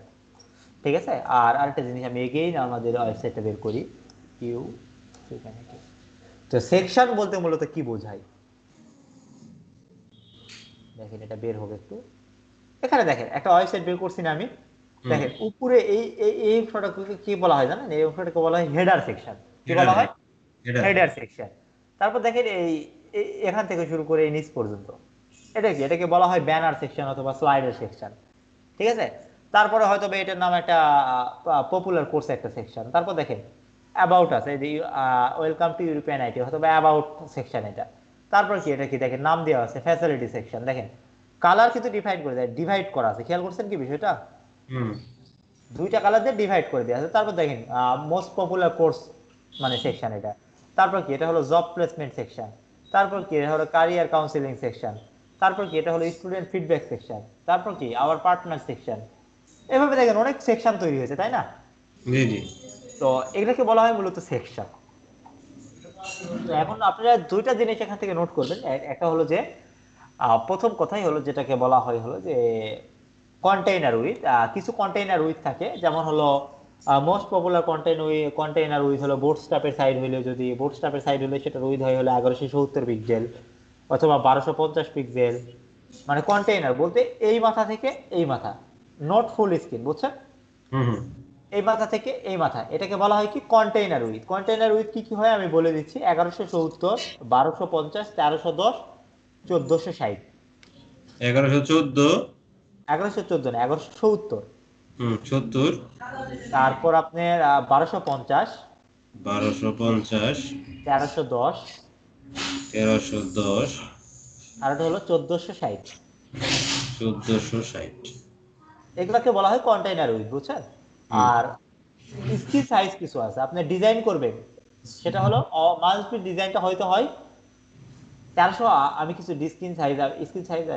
B: ঠিক আছে? আর আরেকটা জিনিস আমি এগেইন আমাদের ওয়েবসাইটটা বের করি, কিউ, সেখানে কি, তো সেকশন বলতে মূলত কি বোঝায় দেখেন, এটা বের হবে একটু। এখানে দেখেন একটা ওয়েবসাইট বের করছি না আমি,
A: হুম।
B: দেখেন উপরে এই এই এই অংশটাকে কি বলা হয় জানেন? এই অংশটাকে বলা হয় হেডার সেকশন। কি
A: হেডার,
B: বলা হয়?
A: হ্যাঁ। হেডার।
B: Header section. তারপর দেখেন এখান থেকে শুরু করে এই নিচ পর্যন্ত, এটা কি, এটাকে বলা হয় ব্যানার সেকশন অথবা স্লাইডার সেকশন, ঠিক আছে? তারপরে হয়তো বা এটার নাম একটা পপুলার কোর্স একটা সেকশন। তারপর দেখেন অ্যাবাউট আছে, এই যে ওয়েলকাম টু ইউরোপিয়ান আইটি অথবা অ্যাবাউট সেকশন এটা। তারপর কি এটা কি দেখেন নাম দেওয়া আছে ফ্যাসিলিটি সেকশন, দেখেন কালার কিন্তু ডিফাইন করে দেয়, ডিভাইড করা আছে, খেয়াল করছেন কি বিষয়টা?
A: হুম
B: দুইটা কালার দিয়ে ডিভাইড করে দেওয়া আছে। তারপর দেখেন মোস্ট পপুলার কোর্স মানে সেকশন এটা। তারপর কি এটা হলো জব প্লেসমেন্ট সেকশন। তারপর কি এটা হলো ক্যারিয়ার কাউন্সিলিং সেকশন। তারপর কি এটা হলো স্টুডেন্ট ফিডব্যাক সেকশন। তারপর কি আওয়ার পার্টনার সেকশন। এভাবে দেখেন অনেক সেকশন তৈরি হয়েছে, তাই না?
A: জি জি
B: তো এগুলোকে বলা হয় মূলত সেকশন। তো এখন আপনারা দুইটা জিনিস এখান থেকে নোট করবেন। একটা হলো যে প্রথম কথাই হলো যেটাকে বলা হয় হলো যে কন্টেইনার উইথ, কিছু কন্টেইনার উইথ থাকে, যেমন হলো মোস্ট পপুলার কন্টেইনার উইথ হলো বোটস্ট্র্যাপের সাইড হইলে, যদি বোটস্ট্র্যাপের সাইড হলে সেটার উইথ হয় হলো 1170 পিক্সেল অথবা 1250 পিক্সেল। মানে কন্টেইনার বলতে এই মাথা থেকে এই মাথা, নট ফুল স্ক্রিন, বুঝছেন?
A: হুম হুম
B: এই মাথা থেকে এই মাথা, এটাকে বলা হয় কি কন্টেইনার উইথ। কন্টেইনার উইথ কি কি হয় আমি বলে দিচ্ছি: 1170, 1250, 1310, 1460।
A: 1114
B: 1114 না, 1170।
A: 70
B: তারপর আপনার 1250,
A: 1250
B: 1310,
A: 1310
B: আর এটা হলো 1460।
A: 1460
B: এগুলাকে বলা হয় কন্টেইনার উইথ, বুঝছেন?
A: হুম
B: আর স্ক্রিন সাইজ কিছু আছে আপনি ডিজাইন করবেন, সেটা হলো মাস্ট বি ডিজাইনটা হয়তো হয় 1300। আমি কিছু স্ক্রিন সাইজ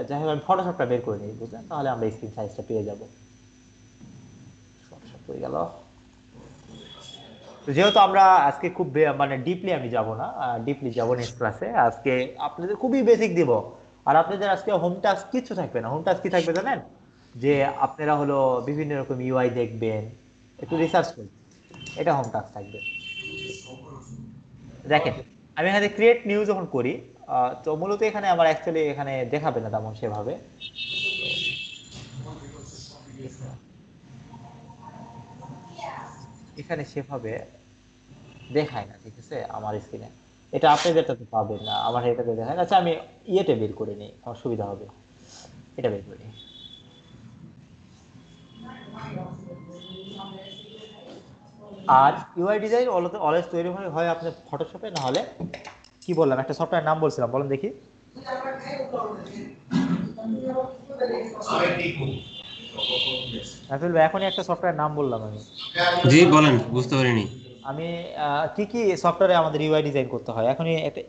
B: যাই হোক আমি ফটোশপটা বের করে নিই, বুঝলেন? তাহলে আমরা স্ক্রিন সাইজটা পেয়ে যাব। ফটোশপ হয়ে গেল। তো যেহেতু আমরা আজকে খুব মানে ডিপলি আমি যাব না, ডিপলি যাব নেক্সট ক্লাসে। আজকে আপনাদের খুবই বেসিক দিব। আর আপনাদের আজকে হোম টাস্ক কিছু থাকবে না। হোম টাস্ক কি থাকবে জানেন? যে আপনারা হলো বিভিন্ন রকম ইউআই দেখবেন, একটু রিসার্চ করবেন, এটা হোম টাস্ক থাকবে। দেখেন আমি এখানে ক্রিয়েট নিউ যখন করি, তো মূলত এখানে আমার অ্যাকচুয়ালি এখানে দেখাবে না তেমন সেভাবে। তো এখানে সেভাবে দেখায় না, ঠিক আছে আমার স্ক্রিনে। এটা আপনি যেটাতে পাবেন না, আমার এটাতে দেখায় না। আচ্ছা আমি ইয়েতে বের করে নিই, আমার সুবিধা হবে। এটা বের করি। আর ইউআই ডিজাইন অলওয়েজ তৈরি হয় আপনার ফটোশপে, না হলে কি বললাম একটা সফটওয়্যার নাম বলছিলাম, বলেন দেখি। রাফিল ভাই এখনই একটা সফটওয়্যার নাম বললাম আমি।
A: জি বলেন, বুঝতে পারিনি।
B: আমি কি কি সফটওয়্যারে আমাদের ইউআই ডিজাইন করতে হয় এখনই একটা,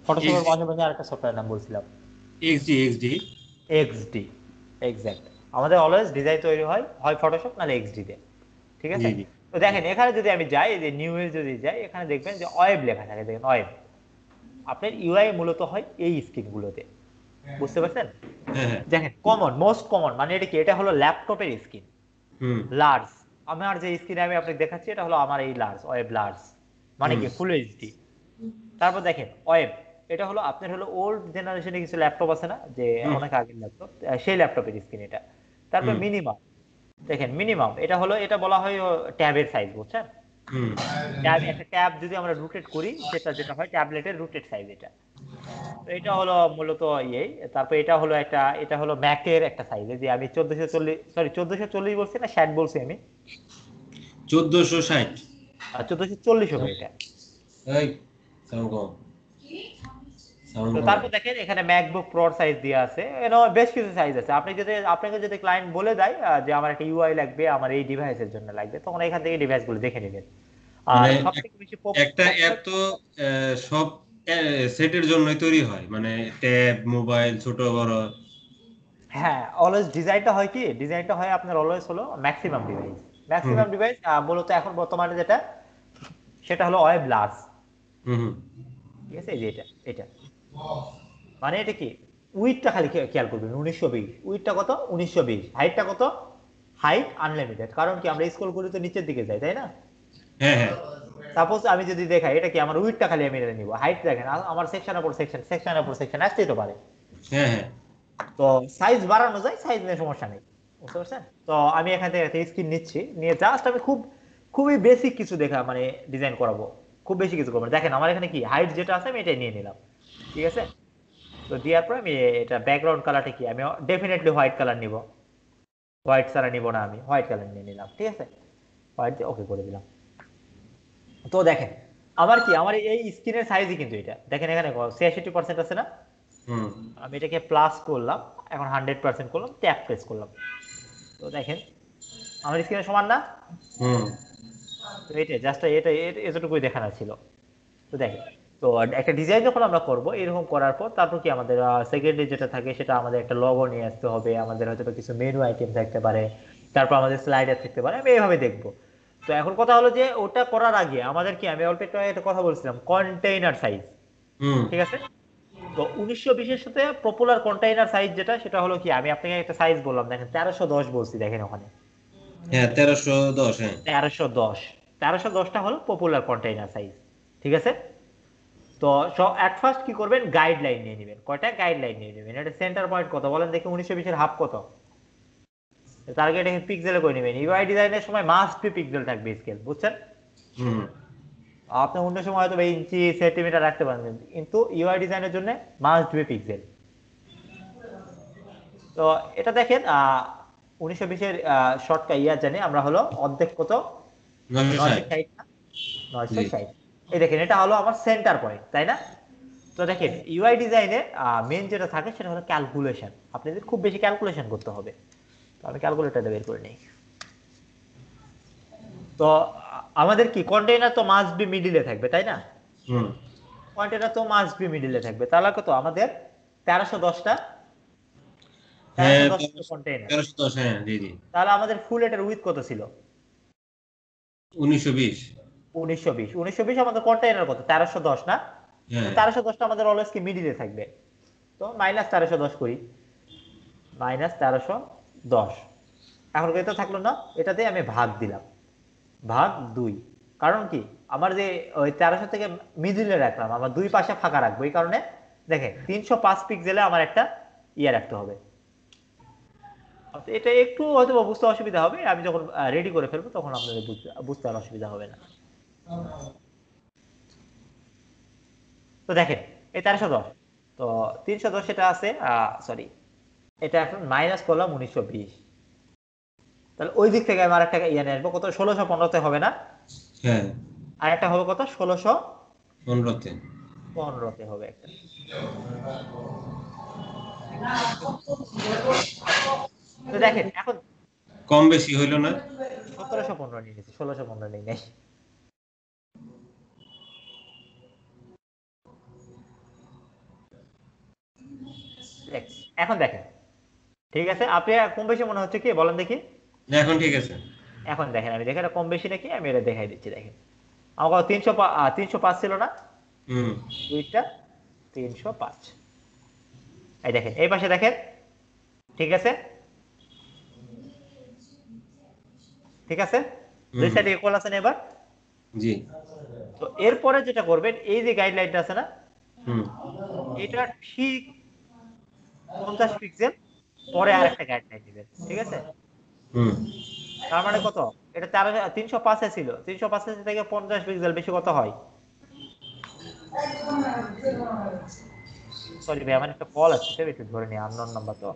B: ফটোশপের মাঝে মাঝে আরেকটা সফটওয়্যার নাম বলছিলাম।
A: XD
B: XD, exact. আমাদের অলওয়েজ ডিজাইন তৈরি হয় হয় ফটোশপ নাহলে এক্সডি তে, ঠিক আছে?
A: জি জি
B: তো দেখেন এখানে যদি আমি যাই, এই যে নিউ এ যদি যাই, এখানে দেখবেন যে ওয়েব লেখা থাকে, দেখেন ওয়েব। আপনার ইউআই মূলত হয় এই স্ক্রিনগুলোতে, বুঝতে পারছেন?
A: হ্যাঁ হ্যাঁ
B: দেখেন কমন, মোস্ট কমন মানে এটা কি? এটা হলো ল্যাপটপের স্ক্রিন,
A: হুম
B: লার্জ। আমার যে স্ক্রিনে আমি আপনাকে দেখাচ্ছি এটা হলো আমার এই লার্জ, ওয়েব লার্জ মানে
A: হুম
B: কি ফুল এইচডি। তারপর দেখেন ওয়েব, এটা হলো আপনার হলো ওল্ড জেনারেশনে কিছু ল্যাপটপ আছে না, যে
A: হুম
B: অনেক আগের ল্যাপটপ, সেই ল্যাপটপের স্ক্রিন এটা। তারপর
A: হুম
B: মিনিমাম, দেখেন মিনিমাম এটা হলো, এটা বলা হয় ট্যাবের সাইজ, বুঝছেন?
A: হুম
B: ট্যাব, একটা ট্যাব যদি আমরা রোটেট করি, সেটা যেটা হয় ট্যাবলেটের রোটেট সাইজ এটা। তো এটা হলো মূলত ইয়ে। তারপর এটা হলো একটা, এটা হলো ম্যাকের একটা সাইজ, যে আমি 1440, সরি 1440 বলছি না 60 বলছি আমি,
A: 1460
B: 1440 হবে এটা।
A: এই সাউন্ড কম সাউন্ড
B: তো
A: কম
B: তারপর দেখেন এখানে ম্যাকবুক প্রোর সাইজ দেওয়া আছে, বেশ কিছু সাইজ আছে। আপনি যদি, আপনাকে যদি ক্লায়েন্ট বলে দেয় যে আমার একটা ইউআই লাগবে আমার এই ডিভাইসের জন্য লাগবে, তখন এখান থেকে ডিভাইসগুলো দেখে নেবেন। আর
A: মানে
B: সবথেকে বেশি
A: একটা অ্যাপ তো সব সেটের জন্যই তৈরি হয়, মানে ট্যাব মোবাইল ছোট বড়।
B: হ্যাঁ, অলওয়েজ ডিজাইনটা হয় কি? ডিজাইনটা হয় আপনার অলওয়েজ হলো ম্যাক্সিমাম ডিভাইস।
A: হুম
B: ম্যাক্সিমাম ডিভাইস মূলত এখন বর্তমানে যেটা, সেটা হলো ওয়েব লার্জ,
A: হুম হুম
B: ঠিক আছে? এই যে এটা, এটা মানে এটা কি? উইডটা খালি খেয়াল করবেন 1920, উইডটা কত? 1920। হাইটটা কত? Height unlimited. কারণ কি আমরা স্ক্রল করি তো নিচের দিকে যাই, তাই না?
A: হ্যাঁ হ্যাঁ
B: সাপোজ আমি যদি দেখাই, এটা কি আমার উইডটা খালি আমি এটা নিব, হাইট দেখেন আমার সেকশনের পর সেকশন, সেকশনের পর সেকশন আসতেই তো পারে।
A: হ্যাঁ হ্যাঁ
B: তো সাইজ বাড়ানো যায়, সাইজ নিয়ে সমস্যা নেই, বুঝতে পারছেন? তো আমি এখান থেকে একটা স্ক্রিন নিচ্ছি, নিয়ে জাস্ট আমি খুবই বেসিক কিছু দেখা মানে ডিজাইন করাবো, খুব বেশি কিছু করবো না। দেখেন আমার এখানে কি হাইট যেটা আছে আমি এটাই নিয়ে নিলাম, ঠিক আছে? তো দেওয়ার পর আমি এটা ব্যাকগ্রাউন্ড কালারটা কি, আমি ডেফিনেটলি হোয়াইট কালার নিব, হোয়াইট ছাড়া নিব না, আমি হোয়াইট কালার নিয়ে নিলাম, ঠিক আছে? হোয়াইট দিয়ে ওকে করে দিলাম। তো দেখেন আমার কি আমার এই স্ক্রিনের সাইজই কিন্তু এটা দেখেন এখানে 66% আছে না,
A: হুম
B: আমি এটাকে প্লাস করলাম, এখন 100% করলাম, ট্যাপ প্রেস করলাম, তো দেখেন আমার স্ক্রিনে সমান না?
A: হুম
B: তো এটা জাস্ট এতটুকুই দেখানো ছিল। তো দেখেন, তো একটা ডিজাইন যখন আমরা করব এরকম করার পর তারপর কি আমাদের সেকেন্ডে যেটা থাকে সেটা আমাদের একটা লোগো নিয়ে আসতে হবে, আমাদের হয়তো বা কিছু মেনু আইটেম থাকতে পারে, তারপর আমাদের স্লাইডার থাকতে পারে, আমি এইভাবে দেখবো। তো এখন কথা হলো যে ওটা করার আগে আমাদের কি, আমি অল্প একটা কথা বলছিলাম কন্টেইনার সাইজ,
A: হুম
B: ঠিক আছে? তো 1920 সাথে পপুলার কন্টেইনার সাইজ যেটা, সেটা হলো কি, আমি আপনাকে একটা সাইজ বললাম, দেখেন 1310 বলছি, দেখেন ওখানে
A: হ্যাঁ 1310 হ্যাঁ
B: 1310, 1310টা হলো পপুলার কন্টেইনার সাইজ, ঠিক আছে? তো এট ফার্স্ট কি করবেন, গাইডলাইন নিয়ে নেবেন, কয়টা গাইডলাইন নিয়ে নেবেন, এটা সেন্টার পয়েন্ট কত বলেন দেখি, 1920 হাফ কত, টার্গেট পিক্সেলে করে নেবেন, ইউআই ডিজাইনের সময় মাস্ট বি পিক্সেল থাকবে স্কেল, বুঝছেন?
A: হুম
B: আপনি অন্য সময় হয়তো ইঞ্চি সেন্টিমিটার রাখতে পারেন, কিন্তু ইউআই ডিজাইনের জন্য মাস্ট বি পিক্সেল। তো এটা দেখেন 1920-এর শর্টকা ইয়ার জানি আমরা হলো অর্ধেক কত,
A: 960
B: 960 না,
A: জি
B: 960। এই দেখেন এটা হলো আমার সেন্টার পয়েন্ট, তাই না? তো দেখেন ইউআই ডিজাইনে মেন যেটা থাকে সেটা হলো ক্যালকুলেশন, আপনাদের খুব বেশি ক্যালকুলেশন করতে হবে। তো আমি ক্যালকুলেটরটা বের করে নিই। তো আমাদের কি কন্টেইনার তো মাস্ট বি মিডিলে থাকবে, তাই না?
A: হুম
B: কন্টেইনার তো মাস্ট বি মিডিলে থাকবে, তাহলে কত আমাদের 1310টা,
A: হ্যাঁ
B: 1310 কন্টেইনার,
A: 1310 হ্যাঁ জি জি
B: তাহলে আমাদের ফুল এটার উইথ কত ছিল?
A: 1920
B: 1920, 1920 আমাদের কন্টেইনার কত, 1310 না? তো
A: হ্যাঁ
B: 1310টা আমাদের অলওয়েজ কি মিডিলে থাকবে, তো মাইনাস 1310 করি, -1310, এখন এটা থাকলো না, এটাতে আমি ভাগ দিলাম, ভাগ 2, কারণ কি আমার যে ওই 1300 থেকে মিডিলে রাখলাম, আমার দুই পাশে ফাঁকা রাখবো, এই কারণে দেখেন 305 পিক্সেলে আমার একটা ইয়ে রাখতে হবে। এটা একটু হয়তো বা বুঝতে অসুবিধা হবে, আমি যখন রেডি করে ফেলবো তখন আপনাদের বুঝতে বুঝতে আর অসুবিধা হবে না। তো দেখেন এই 1310, তো 310 এটা আছে, সরি এটা এখন মাইনাস করলাম 1920, তাহলে ওই দিক থেকে আমি আর একটা ইয়ে নিয়ে আসবো, কত 1615তে হবে না?
A: হ্যাঁ
B: আর একটা হবে কত,
A: 15 তে
B: 1615তে হবে একটা। তো দেখেন এখন
A: কম বেশি হইলো না
B: 1715 নিয়ে নিয়েছি, 1615 নেই নাই। দেখ, এখন দেখেন, ঠিক আছে, আপনি কম বেশি মনে হচ্ছে কি বলেন দেখি?
A: না, এখন ঠিক আছে
B: এখন দেখেন আমি দেখেন এটা কম বেশি নাকি, আমি এটা দেখাই দিচ্ছি, দেখেন আমার কত, 305 ছিল না,
A: হুম
B: দুইটা 305, এই দেখেন এই পাশে দেখেন, ঠিক আছে, ঠিক আছে, দুই
A: হুম
B: সাইডে ইকুয়াল আছে না এবার?
A: জি
B: তো এরপরে যেটা করবেন, এই যে গাইডলাইনটা আছে না,
A: হুম
B: এটা ঠিক 50 পিক্সেল পরে আর একটা গাইডলাইন দিবেন, ঠিক আছে?
A: হুম
B: তার মানে কত, এটা 305 ছিল, 305 থেকে 50 পিক্সেল বেশি কত হয়? সরি ভাই আমার একটা কল আসছে, একটু ধরে নিই, আননোন নাম্বার তো।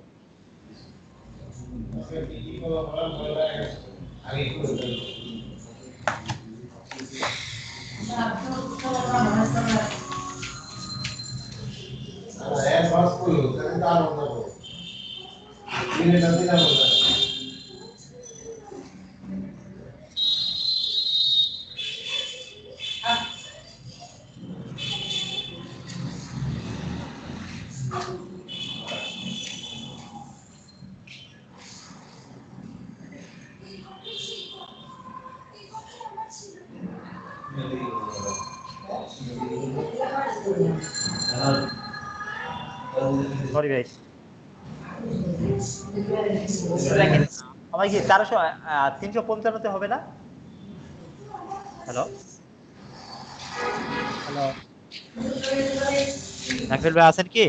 B: সরি ভাই, তো দেখেন আমার কি 355-তে হবে না? হ্যালো, হ্যালো, রাফেল ভাই আছেন কি?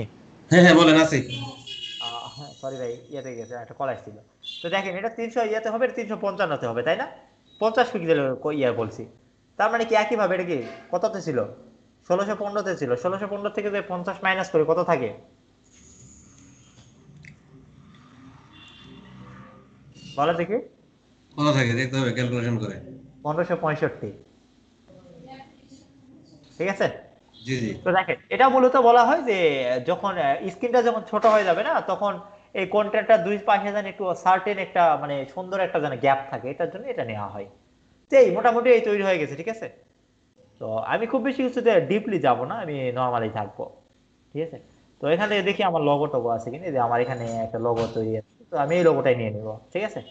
A: হ্যাঁ হ্যাঁ বলেন আছে
B: সরি ভাই, ইয়েতে গেছে, একটা কল আসছিল। তো দেখেন এটা 300 ইয়েতে হবে, 355-তে হবে, তাই না? 50 পিক্সেল ইয়ে বলছি, তার মানে কি একই ভাবে এটা কি কততে ছিল, 1615-তে ছিল, 1615 থেকে যে 50 মাইনাস করে কত থাকে, বলো দেখি?
A: কত থাকে দেখতে হবে ক্যালকুলেশন করে
B: 1565। ঠিক আছে?
A: জি জি
B: তো দেখেন এটা মূলত বলা হয় যে যখন স্ক্রিনটা যখন ছোট হয়ে যাবে না, তখন এই কন্টেন্টটা দুই পাশে যেন একটু সার্টেন একটা মানে সুন্দর একটা যেন গ্যাপ থাকে, এটার জন্য এটা নেওয়া হয়। তো এই মোটামুটি এই তৈরি হয়ে গেছে, ঠিক আছে? তো আমি খুব বেশি কিছুতে ডিপলি যাব না, আমি নর্মালি থাকবো, ঠিক আছে? তো এখানে দেখি আমার লোগো টোগো আছে কিনা, এই যে আমার এখানে একটা লোগো তৈরি আছে, তো আমি এই লোগোটাই নিয়ে নিব, ঠিক আছে?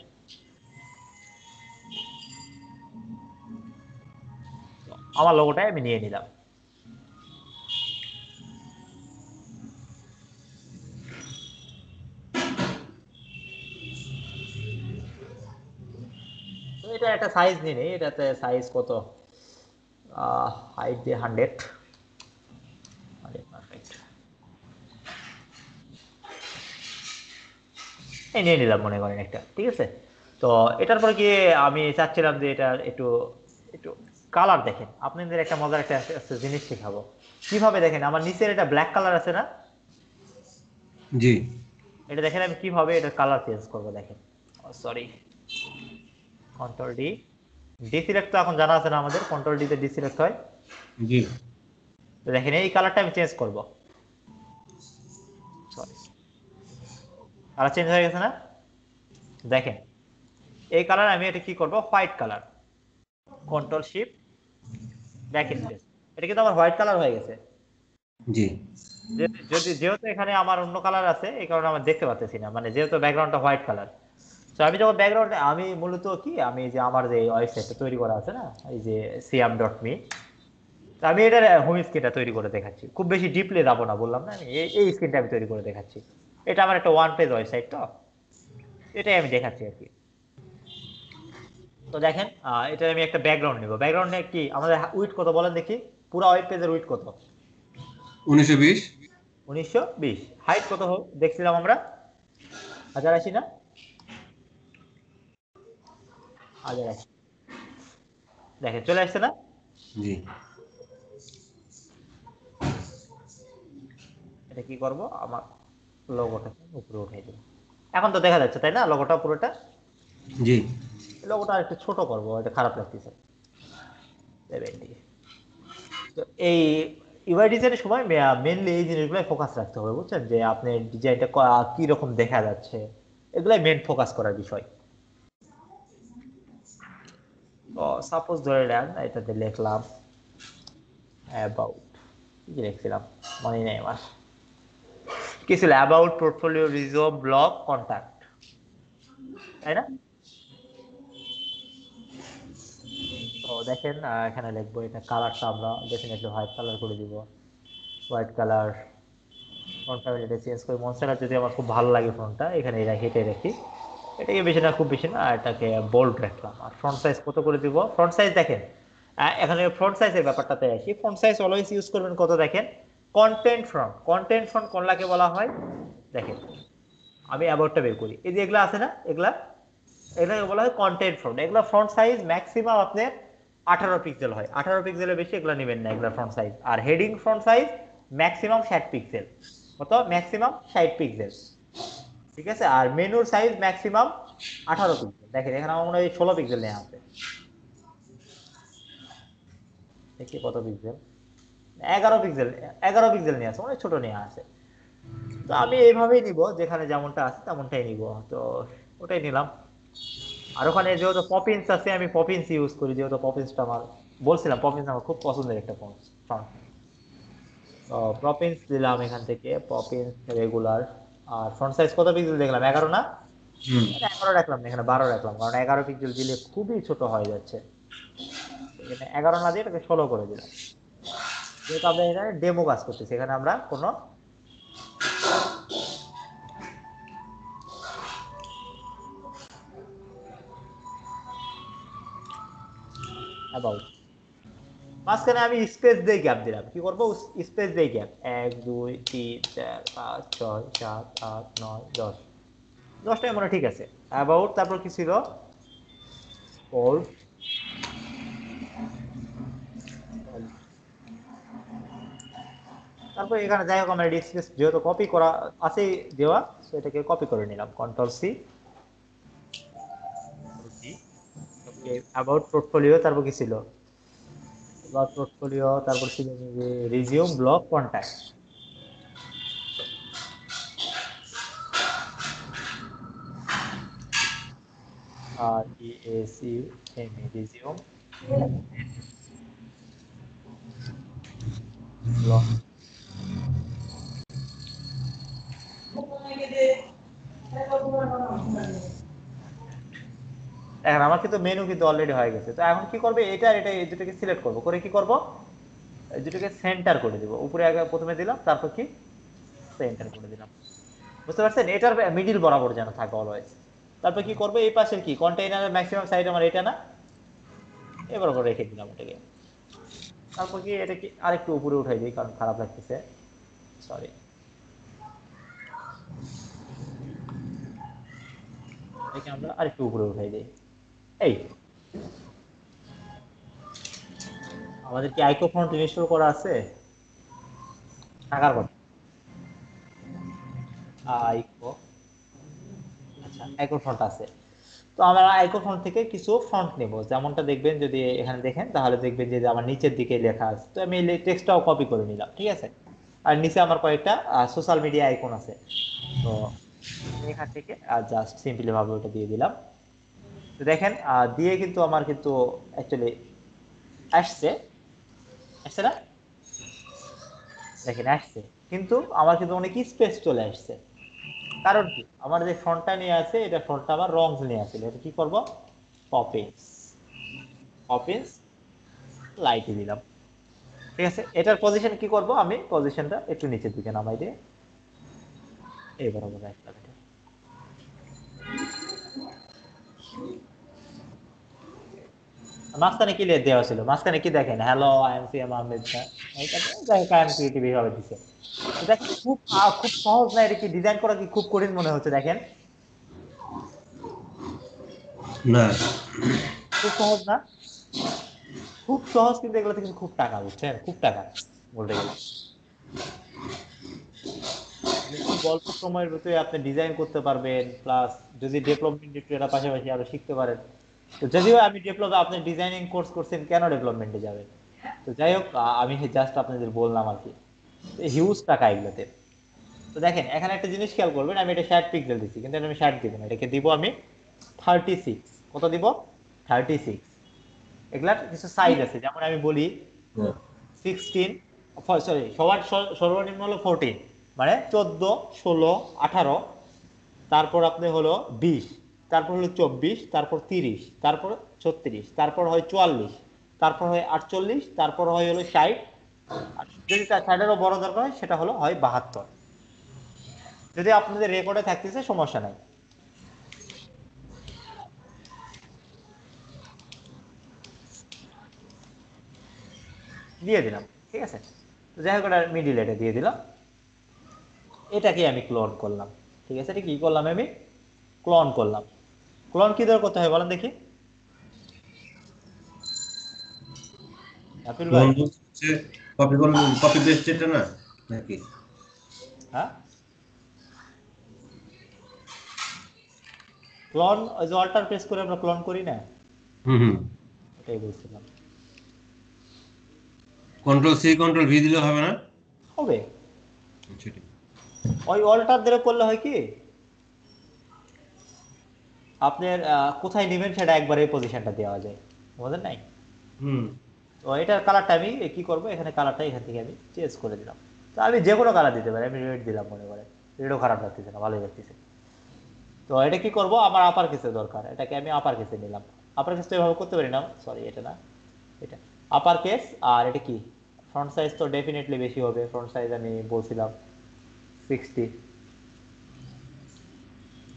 B: তো আমার লোগোটাই আমি নিয়ে নিলাম। তো এটা একটা সাইজ নিয়ে নিই, এটাতে সাইজ কত, হাইট দিয়ে 100, পারফেক্ট, এই নিয়ে নিলাম মনে করেন একটা, ঠিক আছে? তো এটার পরে গিয়ে আমি চাচ্ছিলাম যে এটা একটু একটু কালার দেখেন, আপনাদের একটা মজার একটা জিনিস শেখাবো। কিভাবে দেখেন আমার নিচের এটা ব্ল্যাক কালার আছে না,
A: জি
B: এটা দেখেন আমি কিভাবে এটা কালার চেঞ্জ করবো, দেখেন। সরি, কন্ট্রোল ডি, ডিসিলেক্ট তো এখন জানা আছে না আমাদের, কন্ট্রোল ডি তে ডিসিলেক্ট হয়।
A: জি
B: তো দেখেন এই কালারটা আমি চেঞ্জ করব, সরি, কালার চেঞ্জ হয়ে গেছে না? দেখেন এই কালার আমি এটা কি করব, white colour, control shift back space, এটা কিন্তু আমার হোয়াইট কালার হয়ে গেছে।
A: জি
B: যদি যেহেতু এখানে আমার অন্য কালার আছে, এই কারণে আমরা দেখতে পাচ্ছি না, মানে যেহেতু ব্যাকগ্রাউন্ডটা হোয়াইট কালার। তো আমি যখন ব্যাকগ্রাউন্ডে আমি মূলত কি, আমি যে আমার যে ওয়েবসাইটটা তৈরি করা আছে না, এই যে siam.me, তো আমি এটার হোম স্ক্রিনটা তৈরি করে দেখাচ্ছি, খুব বেশি ডিপলি যাবো না, বললাম না আমি এই স্ক্রিনটা আমি তৈরি করে দেখাচ্ছি। এটা আমার একটা ওয়ান পেজ ওয়েবসাইট, তো এটাই আমি দেখাচ্ছি আর কি। তো দেখেন এটা আমি একটা ব্যাকগ্রাউন্ড নিব, ব্যাকগ্রাউন্ডে কি আমাদের উইডথ কত বলেন দেখি, পুরো ওয়েব পেজের উইডথ কত?
A: 1920
B: 1920। হাইট কত দেখছিলাম আমরা, 1080 না, 1080, দেখেন চলে আসছে না?
A: জি
B: এটা কি করব, আমার লোগোটাকে উপরে উঠিয়ে দেব, এখন তো দেখা যাচ্ছে তাই না লোগোটা পুরোটা?
A: জি
B: লোগোটা একটু ছোট করব, এটা খারাপ লাগতেছে, 70। তো এই ইউআই ডিজাইনের সময় মেইনলি এই জিনিসগুলো ফোকাস রাখতে হবে, বুঝছেন, যে আপনি ডিজাইনটা কি রকম দেখা যাচ্ছে, এগুলাই মেইন ফোকাস করার বিষয়। তো সাপোজ ধরে নেন এটাতে লিখলাম অ্যাবাউট, কি লিখছিলাম মনে নেই আমার, কি ছিল, about portfolio resume blog contact, তাই না? তো দেখেন এখানে লিখবো, এটা কালারটা আমরা দেখেন একটু হোয়াইট কালার করে দিব, হোয়াইট কালার, ফন্ট ফ্যামিলিটা চেঞ্জ করে, মনস্টার যদি আমার খুব ভালো লাগে ফন্টটা, এখানে রাখি, এটাই রাখি, এটাকে বেশি না খুব বেশি না, আর এটাকে বোল্ড রাখলাম। আর ফ্রন্ট সাইজ কত করে দিব, ফ্রন্ট সাইজ দেখেন, এখানে ফ্রন্ট সাইজের ব্যাপারটাতে আসি, ফ্রন্ট সাইজ অলওয়েজ ইউজ করবেন কত, দেখেন কন্টেন্ট ফ্রন্ট কোনটাকে বলা হয়, দেখেন আমি অ্যাবাউটটা বের করি, এই যে এগুলা আছে না, এগুলা এগুলাকে বলা হয় কন্টেন্ট ফ্রন্ট, এগুলা ফ্রন্ট সাইজ ম্যাক্সিমাম আপনার 18 পিক্সেল হয়, 18 পিক্সেলের বেশি এগুলা নেবেন না, এগুলা ফ্রন্ট সাইজ। আর heading front size maximum 60 pixel, কত ম্যাক্সিমাম 60 পিক্সেল, ঠিক আছে? আর মেনুর সাইজ ম্যাক্সিমাম 18 পিক্সেল, দেখেন এখানে আমার মনে হয় 16 পিক্সেল নেওয়া আছে, দেখি কত পিক্সেল, 11 পিক্সেল, 11 পিক্সেল নিয়ে আছে, অনেক ছোট নিয়ে আছে। তো আমি এইভাবেই নিব, যেখানে যেমনটা আছে তেমনটাই নিব, তো ওটাই নিলাম। আর ওখানে যেহেতু পপিন্স আছে, আমি পপিন্স ইউজ করি, যেহেতু পপিন্সটা আমার বলছিলাম, পপিন্স আমার খুব পছন্দের একটা ফন্ট। তো পপিন্স দিলাম এখান থেকে, পপিন্স রেগুলার। আর ফ্রন্ট সাইজ কত পিক্সেল দেখলাম, 11 না,
A: হুম
B: 11 রাখলাম না, এখানে 12 রাখলাম, কারণ 11 পিক্সেল দিলে খুবই ছোট হয়ে যাচ্ছে, এখানে 11 না দিয়ে এটাকে 16 করে দিলাম, যেহেতু আমরা এখানে ডেমো কাজ করতেছি, এখানে আমরা কোনো অ্যাবাউট, মাঝখানে আমি স্পেস দিয়ে গ্যাপ দিলাম, কি করবো, স্পেস দিয়ে গ্যাপ, 1 2 3 4 5 6 7 8 9 10, 10টাই মনে হয় ঠিক আছে। অ্যাবাউট, তারপর কি ছিল, ওর, তারপর এখানে যাই হোক আমার স্পেস যেহেতু কপি করা আছে দেওয়া, সেটাকে কপি করে নিলাম, control C, okay, about portfolio, তারপর কি ছিল, ব্লগ পোর্টফোলিও, তারপর ছিল যে রিজিউম, ব্লগ, কন্ট্যাক্ট। আর ESUME, রিজিউম, ব্লগ। এখন আমার কিন্তু মেনু কিন্তু অলরেডি হয়ে গেছে। তো এখন কি করবে, এটা আর এটা এই দুটোকে সিলেক্ট করব, করে কি করব, এই দুটোকে সেন্টার করে দিব। উপরে আগে প্রথমে দিলাম, তারপর কি সেন্টার করে দিলাম। বুঝতে পারছেন? এটার মিডিল বরাবর যেন থাকে অলওয়েজ। তারপর কি করব, এই পাশের কি কন্টেইনারের ম্যাক্সিমাম সাইজ আমার এটা না, এ বরাবর রেখে দিলাম এটাকে। তারপর কি এটা কি আরেকটু উপরে উঠাই দিই, কারণ খারাপ লাগতেছে, সরি। এটাকে আমরা আরেকটু উপরে উঠাই দিই। এই আমাদের কি আইকো ফন্ট ইনস্টল করা আছে? থাকার কথা। আইকো, আচ্ছা আইকো ফন্ট আছে। তো আমরা আইকো ফন্ট থেকে কিছু ফন্ট নেব, যেমনটা দেখবেন যদি এখানে দেখেন, তাহলে দেখবেন যে আমার নিচের দিকে লেখা আছে। তো আমি এই টেক্সটটাও কপি করে নিলাম, ঠিক আছে। আর নিচে আমার কয়েকটা সোশ্যাল মিডিয়া আইকন আছে। তো আমি এখান থেকে জাস্ট সিম্পলি ভাবে ওটা দিয়ে দিলাম। তো দেখেন দিয়ে কিন্তু আমার কিন্তু অ্যাকচুয়ালি আসছে, আসছে না? দেখেন আসছে, কিন্তু আমার কিন্তু অনেক স্পেস চলে আসছে। কারণ কি, আমার যে ফন্টটা নিয়ে আছে, এটা ফন্টটা আমার রং নিয়ে আছে। এটা কি করব, পপিন্স, পপিন্স লাইটে দিলাম, ঠিক আছে। এটার পজিশন কি করব, আমি পজিশনটা একটু নিচের দিকে নামাই দিয়ে এই বরাবর রাখলাম এটা। মাঝখানে কি দেওয়া ছিল, মাঝখানে কি দেখেন, hello I am CM Ahmed sir, এইটাতে যাই হোক আই এম ক্রিয়েটিভ এইভাবে দিছে। তো দেখেন খুব খুব সহজ না, এটা কি ডিজাইন করা কি খুব কঠিন মনে হচ্ছে? দেখেন
A: না,
B: খুব সহজ না, খুব সহজ, কিন্তু এগুলো থেকে খুব টাকা, বুঝছেন, খুব টাকা বলতে গেলে। মানে খুব অল্প সময়ের ভিতরে আপনি ডিজাইন করতে পারবেন, প্লাস যদি ডেভেলপমেন্ট একটু এটা পাশাপাশি আরো শিখতে পারেন। তো যদিও আমি ডেভেলপ, আপনি ডিজাইনিং কোর্স করছেন, কেন ডেভেলপমেন্টে যাবেন? তো যাই হোক আমি জাস্ট আপনাদের বললাম আর কি, হিউজ টাকা এগুলোতে। তো দেখেন এখানে একটা জিনিস খেয়াল করবেন, আমি এটা 60 পিক্সেল দিচ্ছি, কিন্তু এটা আমি 60 দিব না, এটাকে দিব আমি 36। কত দিব? 36। এগুলার কিছু সাইজ আছে, যেমন আমি বলি 16, সরি সবার সর্বনিম্ন হলো 14, মানে 14, 16, 18, তারপর আপনি হলো 20, তারপর হলো 24, তারপর 30, তারপর 36, তারপর হয় 44, তারপর হয় 48, তারপর হয় হলো 60। আর যদি তার সাইডেরও বড় দরকার হয়, সেটা হলো হয় 72। যদি আপনাদের রেকর্ডে থাকতেছে সমস্যা নাই, দিয়ে দিলাম, ঠিক আছে। তো যাই হোক, মিডিল এটা দিয়ে দিলাম। এটাকে আমি ক্লোন করলাম, ঠিক আছে। এটা কি করলাম, আমি ক্লোন করলাম। ক্লোন কি ধরে করতে হয় বলেন দেখি, আপিল ভাই?
A: ক্লোন হচ্ছে কপি করলে, কপি পেস্ট যেটা না নাকি?
B: হ্যাঁ, ক্লোন ওই যে অল্টার প্রেস করে আমরা ক্লোন করি না,
A: হুম হুম।
B: ওটাই বলছিলাম।
A: কন্ট্রোল সি কন্ট্রোল ভি দিলে হবে না?
B: হবে,
A: সেটাই।
B: ওই অল্টার ধরে করলে হয় কি, আপনার কোথায় নেবেন সেটা একবারে পজিশনটা দেওয়া যায়, বুঝলেন নাই?
A: হুম।
B: তো এটার কালারটা আমি কি করব, এখানে কালারটা এখান থেকে আমি চেঞ্জ করে দিলাম। তো আমি যে কোনো কালার দিতে পারি, আমি রেড দিলাম মনে করে, রেডও খারাপ লাগতেছে না, ভালোই লাগতেছে। তো এটা কি করব, আমার আপার কেসে দরকার, এটাকে আমি আপার কেসে নিলাম। আপার কেস তো এভাবে করতে পারি না, সরি এটা না, এটা আপার কেস। আর এটা কি, ফ্রন্ট সাইজ তো ডেফিনেটলি বেশি হবে, ফ্রন্ট সাইজ আমি বলছিলাম 60।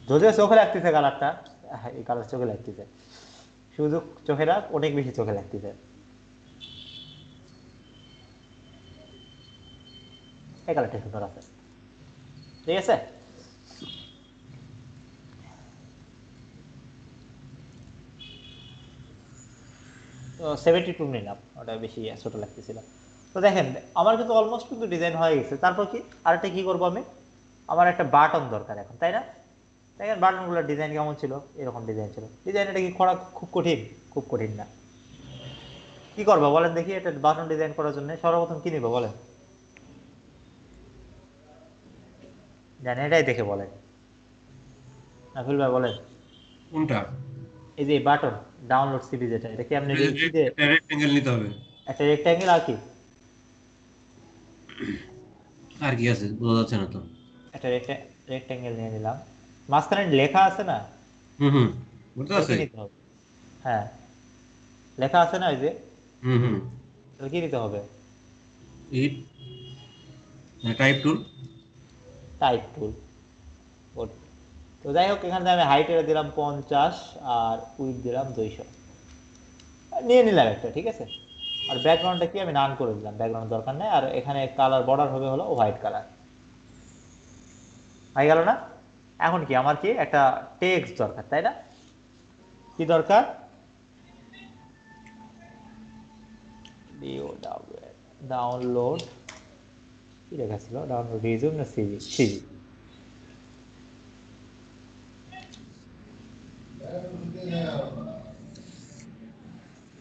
B: যদিও চোখে লাগতেছে কালারটা, এই কালার চোখে লাগতেছে, শুধু চোখে না, অনেক বেশি চোখে লাগতেছে। এই কালারটা সুন্দর আছে, ঠিক আছে। তো 72 নিলাম, ওটা বেশি ছোট লাগতেছিল। তো দেখেন আমার কিন্তু অলমোস্ট কিন্তু ডিজাইন হয়ে গেছে। তারপর কি আরেকটা কি করব আমি, আমার একটা বাটন দরকার এখন, তাই না? দেখেন বাটনগুলোর ডিজাইন কেমন ছিল, এরকম ডিজাইন ছিল। ডিজাইন এটা কি করা খুব কঠিন? খুব কঠিন না। কি করবা বলেন দেখি, এটা বাটন ডিজাইন করার জন্য সর্বপ্রথম কি নিবা বলেন, জানেন এটাই দেখে বলেন, নাফিল ভাই বলেন।
A: কোনটা?
B: এই যে বাটন ডাউনলোড সিবি যেটা, এটা কি আপনি কি দিয়ে,
A: একটা রেক্টেঙ্গেল নিতে হবে।
B: একটা রেক্ট্যাঙ্গেল আর কি,
A: আর কি আছে বোঝা যাচ্ছে না তো।
B: একটা রেক্ট্যাঙ্গেল নিয়ে নিলাম, মাঝখানে লেখা আছে না,
A: হুম হুম, বুঝতে
B: তাহলে কি
A: আছে।
B: নিতে হবে? হ্যাঁ, লেখা আছে না ওই যে,
A: হুম হুম,
B: তাহলে কি নিতে হবে?
A: এই টাইপ টুল।
B: টাইপ টুল। তো যাই হোক, এখানে আমি হাইট দিলাম 50 আর উইডথ দিলাম 200, নিয়ে নিলাম একটা, ঠিক আছে। আর ব্যাকগ্রাউন্ডটা কি আমি নান করে দিলাম, ব্যাকগ্রাউন্ড দরকার নেই। আর এখানে কালার বর্ডার হবে হলো হোয়াইট কালার, হয়ে গেল না? এখন কি আমার কি একটা টেক্সট দরকার, তাই না? কি দরকার? ডাউনলোড, কি লেখা ছিল, ডাউনলোড রিজিউম না সিভি, সিভি।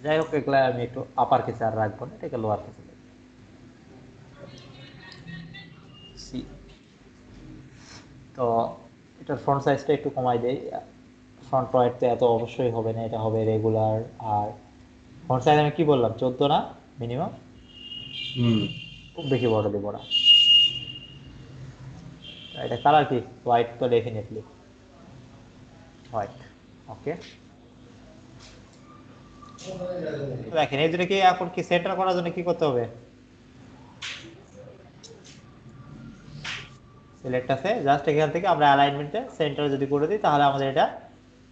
B: যাই হোক, এগুলা আমি একটু আপার কেসে আর রাখবো না, এটাকে লোয়ার কেসে সি। তো এটার ফ্রন্ট সাইজটা একটু কমাই দেই, ফ্রন্ট পয়েন্ট এত অবশ্যই হবে না, এটা হবে রেগুলার। আর ফ্রন্ট সাইজ আমি কি বললাম, 14 না মিনিমাম,
A: হুম,
B: খুব বেশি বড় দেবো না। এটা কালার কি, হোয়াইট তো ডেফিনেটলি হোয়াইট, ওকে। দেখেন এই দুটোকে এখন কি সেন্টার করার জন্য কি করতে হবে, সিলেক্ট আছে, জাস্ট এখান থেকে আমরা অ্যালাইনমেন্টে সেন্টার যদি করে দিই তাহলে আমাদের এটা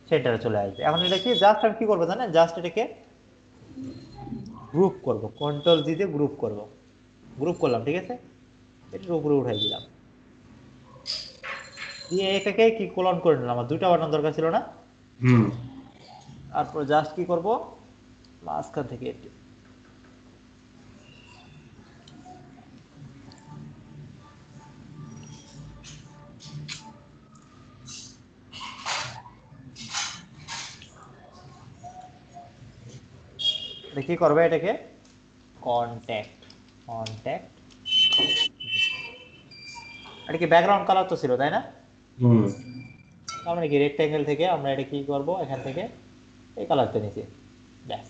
B: সেন্টারে চলে আসবে। এখন এটা কি জাস্ট আমি কি করবো জানেন, জাস্ট এটাকে গ্রুপ করব, কন্ট্রোল জি দিয়ে গ্রুপ করব, গ্রুপ করলাম, ঠিক আছে। এটার উপরে উঠাই দিলাম, দিয়ে এটাকে কি কোলন করে নিলাম, আমার দুইটা বাটন দরকার ছিল না।
A: হুম,
B: তারপর জাস্ট কি করব, মাঝখান থেকে এটা কি করবে, এটাকে কন্ট্যাক্ট, কন্ট্যাক্ট, এটা কি ব্যাকগ্রাউন্ড কালার তো ছিল তাই না?
A: হুম,
B: তার মানে কি রেক্ট্যাঙ্গেল থেকে আমরা এটা কি করব, এখান থেকে এই কালারটা নিচে, ব্যাস।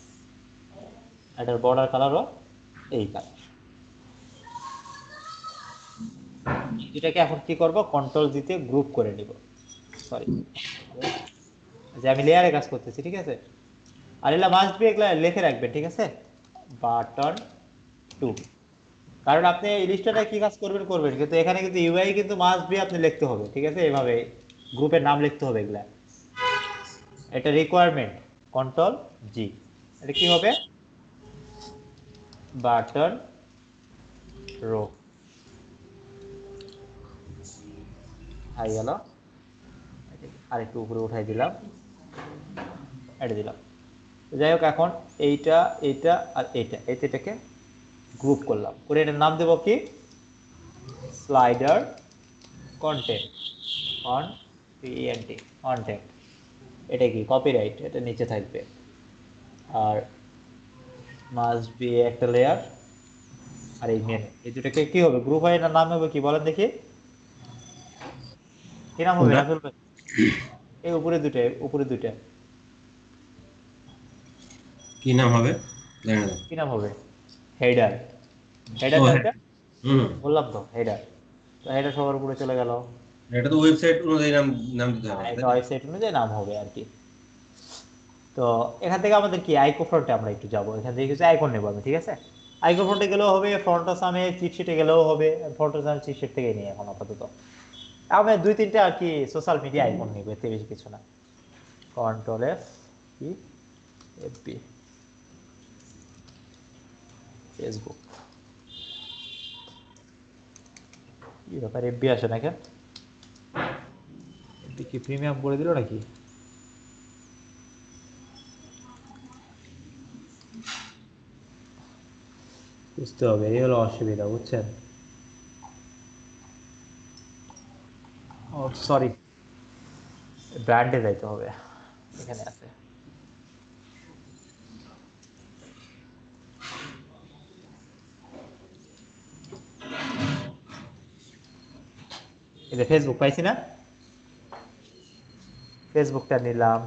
B: এটার বর্ডার কালারও এই কালার। এটাকে এখন কি করব, কন্ট্রোল দিতে গ্রুপ করে নিব, সরি, যে আমি লেয়ারে কাজ করতেছি, ঠিক আছে। আর এগুলা মাস্ট বি এগুলা লিখে রাখবেন, ঠিক আছে, বাটন 2। কারণ আপনি ইলিস্ট্রেটরে কি কাজ করবেন করবেন, কিন্তু এখানে কিন্তু ইউআই কিন্তু মাস্ট বি আপনি লিখতে হবে, ঠিক আছে, এইভাবে গ্রুপের নাম লিখতে হবে এগুলা, এটা রিকোয়ারমেন্ট। কন্ট্রোল জি, এটা কি হবে, বাটন রো, হাই গেল। আরেকটু উপরে উঠাই দিলাম, এটা দিলাম। যাই হোক, এখন এইটা, এইটা আর এইটা, এটাকে গ্রুপ করলাম, করে এটার নাম দেবো কি, স্লাইডার কন্টেন্ট, কন্টেন্ট, কন্টেন্ট। এটা কি কপিরাইট, এটা নিচে থাকবে। আর মাস্ট বি একটা লেয়ার, আর এই মেনু, এই দুটাকে কি হবে, গ্রুপ হয় না, নাম হবে কি বলেন দেখি, কি নাম হবে
A: কোনটা?
B: রাফেল ভাই? এই উপরে দুটো, উপরে দুটো
A: কি নাম হবে জানি না।
B: কি নাম হবে, হেডার,
A: ও
B: হেডার না
A: হ্যাঁ,
B: ওইটা,
A: হুম,
B: বললাম তো হেডার। তো হেডার সবার উপরে চলে গেল।
A: এটা তো ওয়েবসাইট অনুযায়ী নাম নাম দিতে হবে, তাই
B: এটা
A: না?
B: ওয়েবসাইট অনুযায়ী নাম হবে আর কি। তো এখান থেকে আমাদের কি আইকো ফ্রন্টে আমরা একটু যাবো, এখান থেকে কিছু আইকন নেবো আমি, ঠিক আছে। আইকো ফ্রন্টে গেলেও হবে, ফ্রন্ট সামে চিটশিটে গেলেও হবে, ফ্রন্ট সামে চিটশিট থেকে নিই এখন আপাতত। আমি দুই তিনটে আর কি সোশ্যাল মিডিয়া আইকন নিব, এতে বেশি কিছু না। কন্ট্রোল এফ, কি এফবি, ফেসবুক, কি ব্যাপার এফবি আসে না কেন, এফবি কি প্রিমিয়াম করে দিল নাকি? বুঝতে হবে, এই হলো অসুবিধা, বুঝছেন। ও সরি, ব্র্যান্ডে যাইতে হবে, এখানে আছে। এই যে ফেসবুক পাইছি না, ফেসবুকটা নিলাম,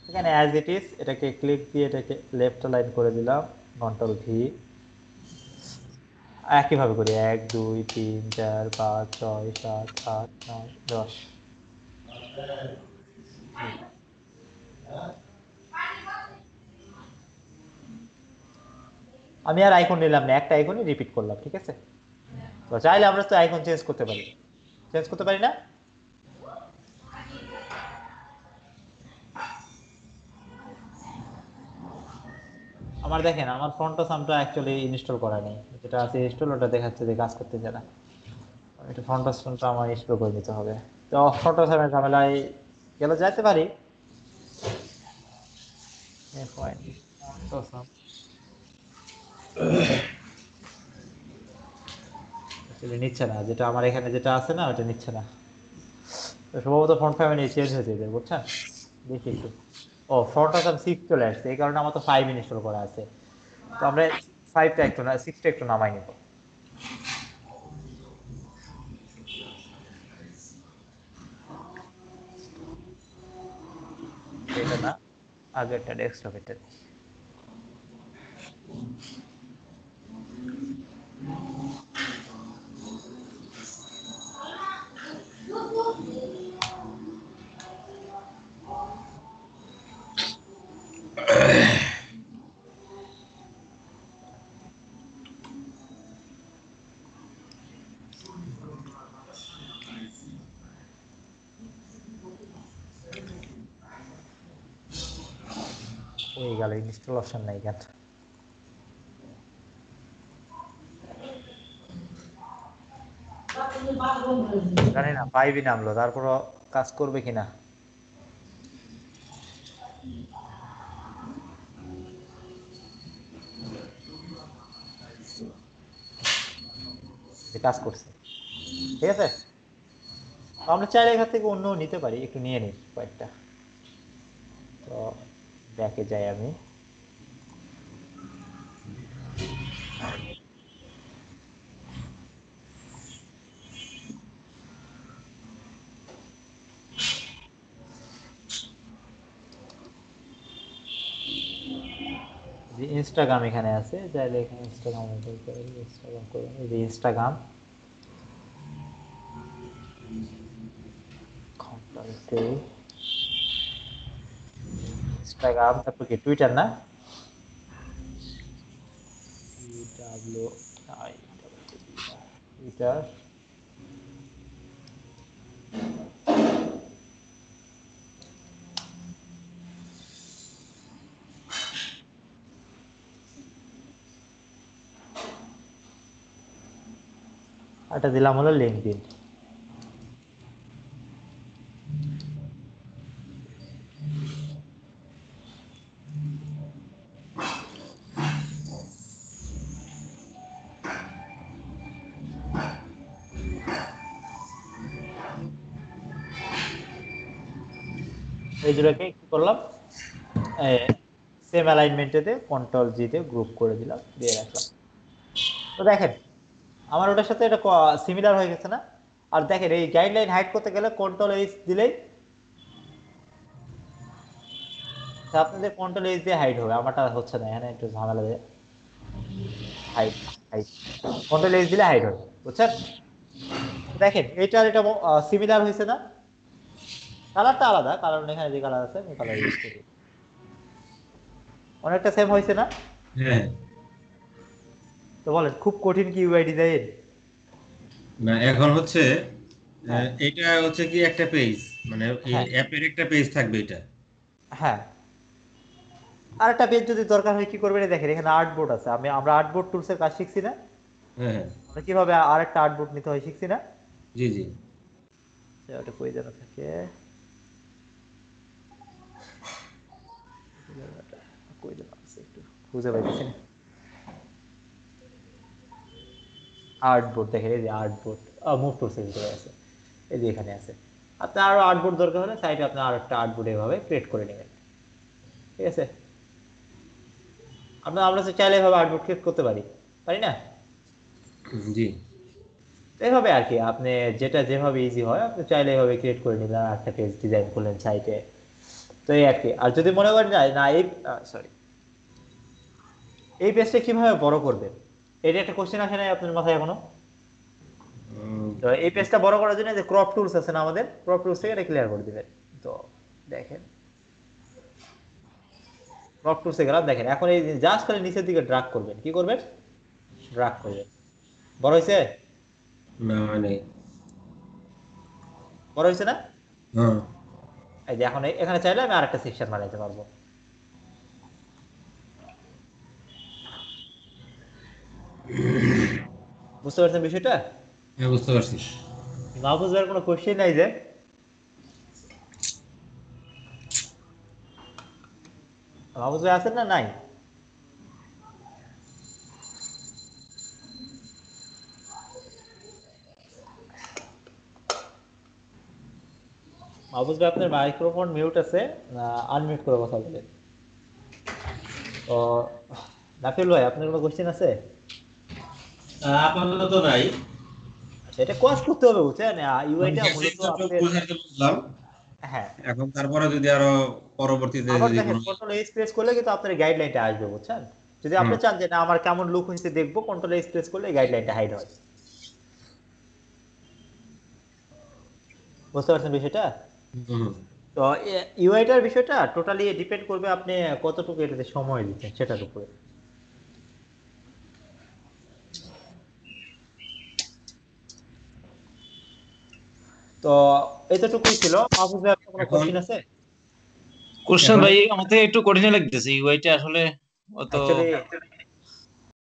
B: এখানে অ্যাজ ইট ইজ এটাকে ক্লিক দিয়ে এটাকে লেফট লাইন করে দিলাম, কন্ট্রোল ভি, একইভাবে করি 1 2 3 4 5 6 7 8 9 10। আমি আর আইকন নিলাম না, একটা আইকনই রিপিট করলাম, ঠিক আছে। তো চাইলে আমরা তো আইকন চেঞ্জ করতে পারি, চেঞ্জ করতে পারি না? আমার দেখেন আমার ফ্রন্ট সামটা অ্যাকচুয়ালি ইনস্টল করা নেই, যেটা আছে ইনস্টল ওটা দেখাচ্ছে যে কাজ করতেছে না। এটা ফ্রন্ট সামটা আমার ইনস্টল করে নিতে হবে। তো ফ্রন্ট সামের ঝামেলায় গেলে যাইতে পারি। ফাইন, ফ্রন্ট সাম আসলে নিচ্ছে না, যেটা আমার এখানে যেটা আছে না ওটা নিচ্ছে না। তো সম্ভবত ফ্রন্ট ফ্যামিলি চেঞ্জ হয়ে যাবে, বুঝছেন? দেখি একটু। ও ফ্রন্ট সাম 6 চলে আসছে, এই কারণে আমার তো 5 ইনস্টল করা আছে। তো আমরা 5টা একটু না 6টা একটু নামাই নিব। এটা না, আগেরটা ডেস্কটপেরটা দিই। ওই গেল, ইনস্টল অপশন নাই কেন? জানি না, 5ই নামলো, তারপরও কাজ করবে কিনা। যে কাজ করছে, ঠিক আছে। তো আমরা চাইলে এখান থেকে অন্য নিতে পারি, একটু নিয়ে নিই কয়েকটা। তো ব্যাকে যাই আমি। যে ইনস্টাগ্রাম এখানে আছে, চাইলে এখানে ইনস্টাগ্রাম ওপেন করে ইনস্টাগ্রাম করে, এই যে ইনস্টাগ্রাম, ইনস্টাগ্রাম, তারপর কি টুইটার না, টুইটার। এটা দিলাম হলো লিঙ্কডইন। এই দুটোকে কি করলাম, সেম অ্যালাইনমেন্টে কন্ট্রোল জি তে গ্রুপ করে দিলাম, দিয়ে রাখলাম। তো দেখেন আমার ওটার সাথে এটা সিমিলার হয়ে গেছে না? আর দেখেন এই গাইডলাইন হাইড করতে গেলে কন্ট্রোল এইচ দিলেই, আপনাদের কন্ট্রোল এইচ দিয়ে হাইড হবে, আমারটা হচ্ছে না, এখানে একটু ঝামেলা দিয়ে হাইড, হাইড, কন্ট্রোল এইচ দিলে হাইড হবে, বুঝছেন? দেখেন এটা আর এটা সিমিলার হয়েছে না? কালারটা আলাদা, কারণ এখানে যে কালার আছে আমি কালার ইউজ করি, অনেকটা সেম হয়েছে না?
A: হ্যাঁ,
B: তো বলেন খুব কঠিন কি ইউআই ডিজাইন?
A: না এখন হচ্ছে
B: হ্যাঁ,
A: এটা হচ্ছে কি একটা পেজ, মানে এই
B: হ্যাঁ,
A: অ্যাপের একটা পেজ থাকবে এটা।
B: হ্যাঁ। আর একটা পেজ যদি দরকার হয় কি করবেন, এই দেখেন এখানে আর্টবোর্ড আছে, আমরা আর্টবোর্ড টুলস এর কাজ শিখছি না?
A: হ্যাঁ হ্যাঁ,
B: আমরা কিভাবে আরেকটা আর্টবোর্ড নিতে হয় শিখছি না?
A: জি জি।
B: ওটা কই যেন থাকে, কই যেন আছে, একটু খুঁজে পাইতেছি না। আর্টবোর্ড দেখেন, এই যে আর্টবোর্ড, মুভ টুলস এর ভিতরে আছে, এই যে এখানে আছে। আপনার আরো আর্টবোর্ড দরকার হলে সাইডে আপনি আর একটা আর্টবোর্ড এভাবে ক্রিয়েট করে নেবেন, ঠিক আছে। আমরা তো চাইলে এভাবে আর্টবোর্ড ক্রিয়েট করতে পারি, পারি না?
A: জি।
B: এইভাবে আর কি আপনি যেটা যেভাবে ইজি হয় আপনি চাইলে এইভাবে ক্রিয়েট করে নিলেন, আর একটা পেজ ডিজাইন করলেন সাইটে। তো এই আর কি। আর যদি মনে করেন না না এই সরি এই পেজটা কিভাবে বড় করবেন, এটা একটা কোশ্চেন আসে নাই আপনার মাথায় এখনো?
A: উম,
B: তো এই পেজটা বড় করার জন্য যে ক্রপ টুলস আছে না আমাদের, ক্রপ টুলস থেকে এটা ক্লিয়ার করে দিবেন। তো দেখেন ক্রপ টুলসে গেলাম, দেখেন এখন এই জাস্ট খালি নিচের দিকে ড্রাগ করবেন, কি করবেন, ড্রাগ করবেন। বড় হয়েছে?
A: না নেই।
B: বড় হয়েছে না?
A: হ্যাঁ।
B: এই যে এখন এখানে চাইলে আমি আরেকটা সেকশন বানাইতে পারবো। বুঝতে পারছেন বিষয়টা?
A: হ্যাঁ, বুঝতে পারছি।
B: না বুঝবার কোনো কোশ্চেন নাই যে, মাহফুজ ভাই আছেন না নাই? মাহফুজ ভাই আপনার মাইক্রোফোন মিউট আছে, আনমিউট করে কথা বলেন। তো নাফিল ভাই আপনার কোনো কোশ্চেন আছে?
A: আপাতত নাই।
B: আচ্ছা, এটা কোয়াস করতে হবে বুঝছেন, ইউআইটা
A: বেসিক
B: মূলত
A: যত
B: আপনার,
A: বুঝাইতে বুঝলাম।
B: হ্যাঁ
A: এখন তারপরে যদি আরো পরবর্তীতে
B: আবার
A: যদি
B: দেখেন
A: কোনো
B: কন্ট্রোল এস প্রেস করলে কিন্তু আপনার গাইডলাইনটা আসবে বুঝছেন। যদি আপনি
A: হুম
B: চান যে না আমার কেমন লুক হয়েছে দেখবো, কন্ট্রোল এস প্রেস করলে গাইডলাইনটা হাইড হয়। বুঝতে পারছেন বিষয়টা?
A: হুম
B: তো ইউআইটার বিষয়টা টোটালি ডিপেন্ড করবে আপনি কতটুকু এটাতে সময় দিচ্ছেন সেটার উপরে। তো এতটুকুই ছিল। মাহফুজ ভাই আপনার কোনো
A: এখন
B: কোশ্চেন আছে?
C: কোশ্চেন
A: এখন
C: ভাই আমার থেকে একটু কঠিন লাগতেছে ইউআইটা আসলে অত
B: অ্যাকচুয়ালি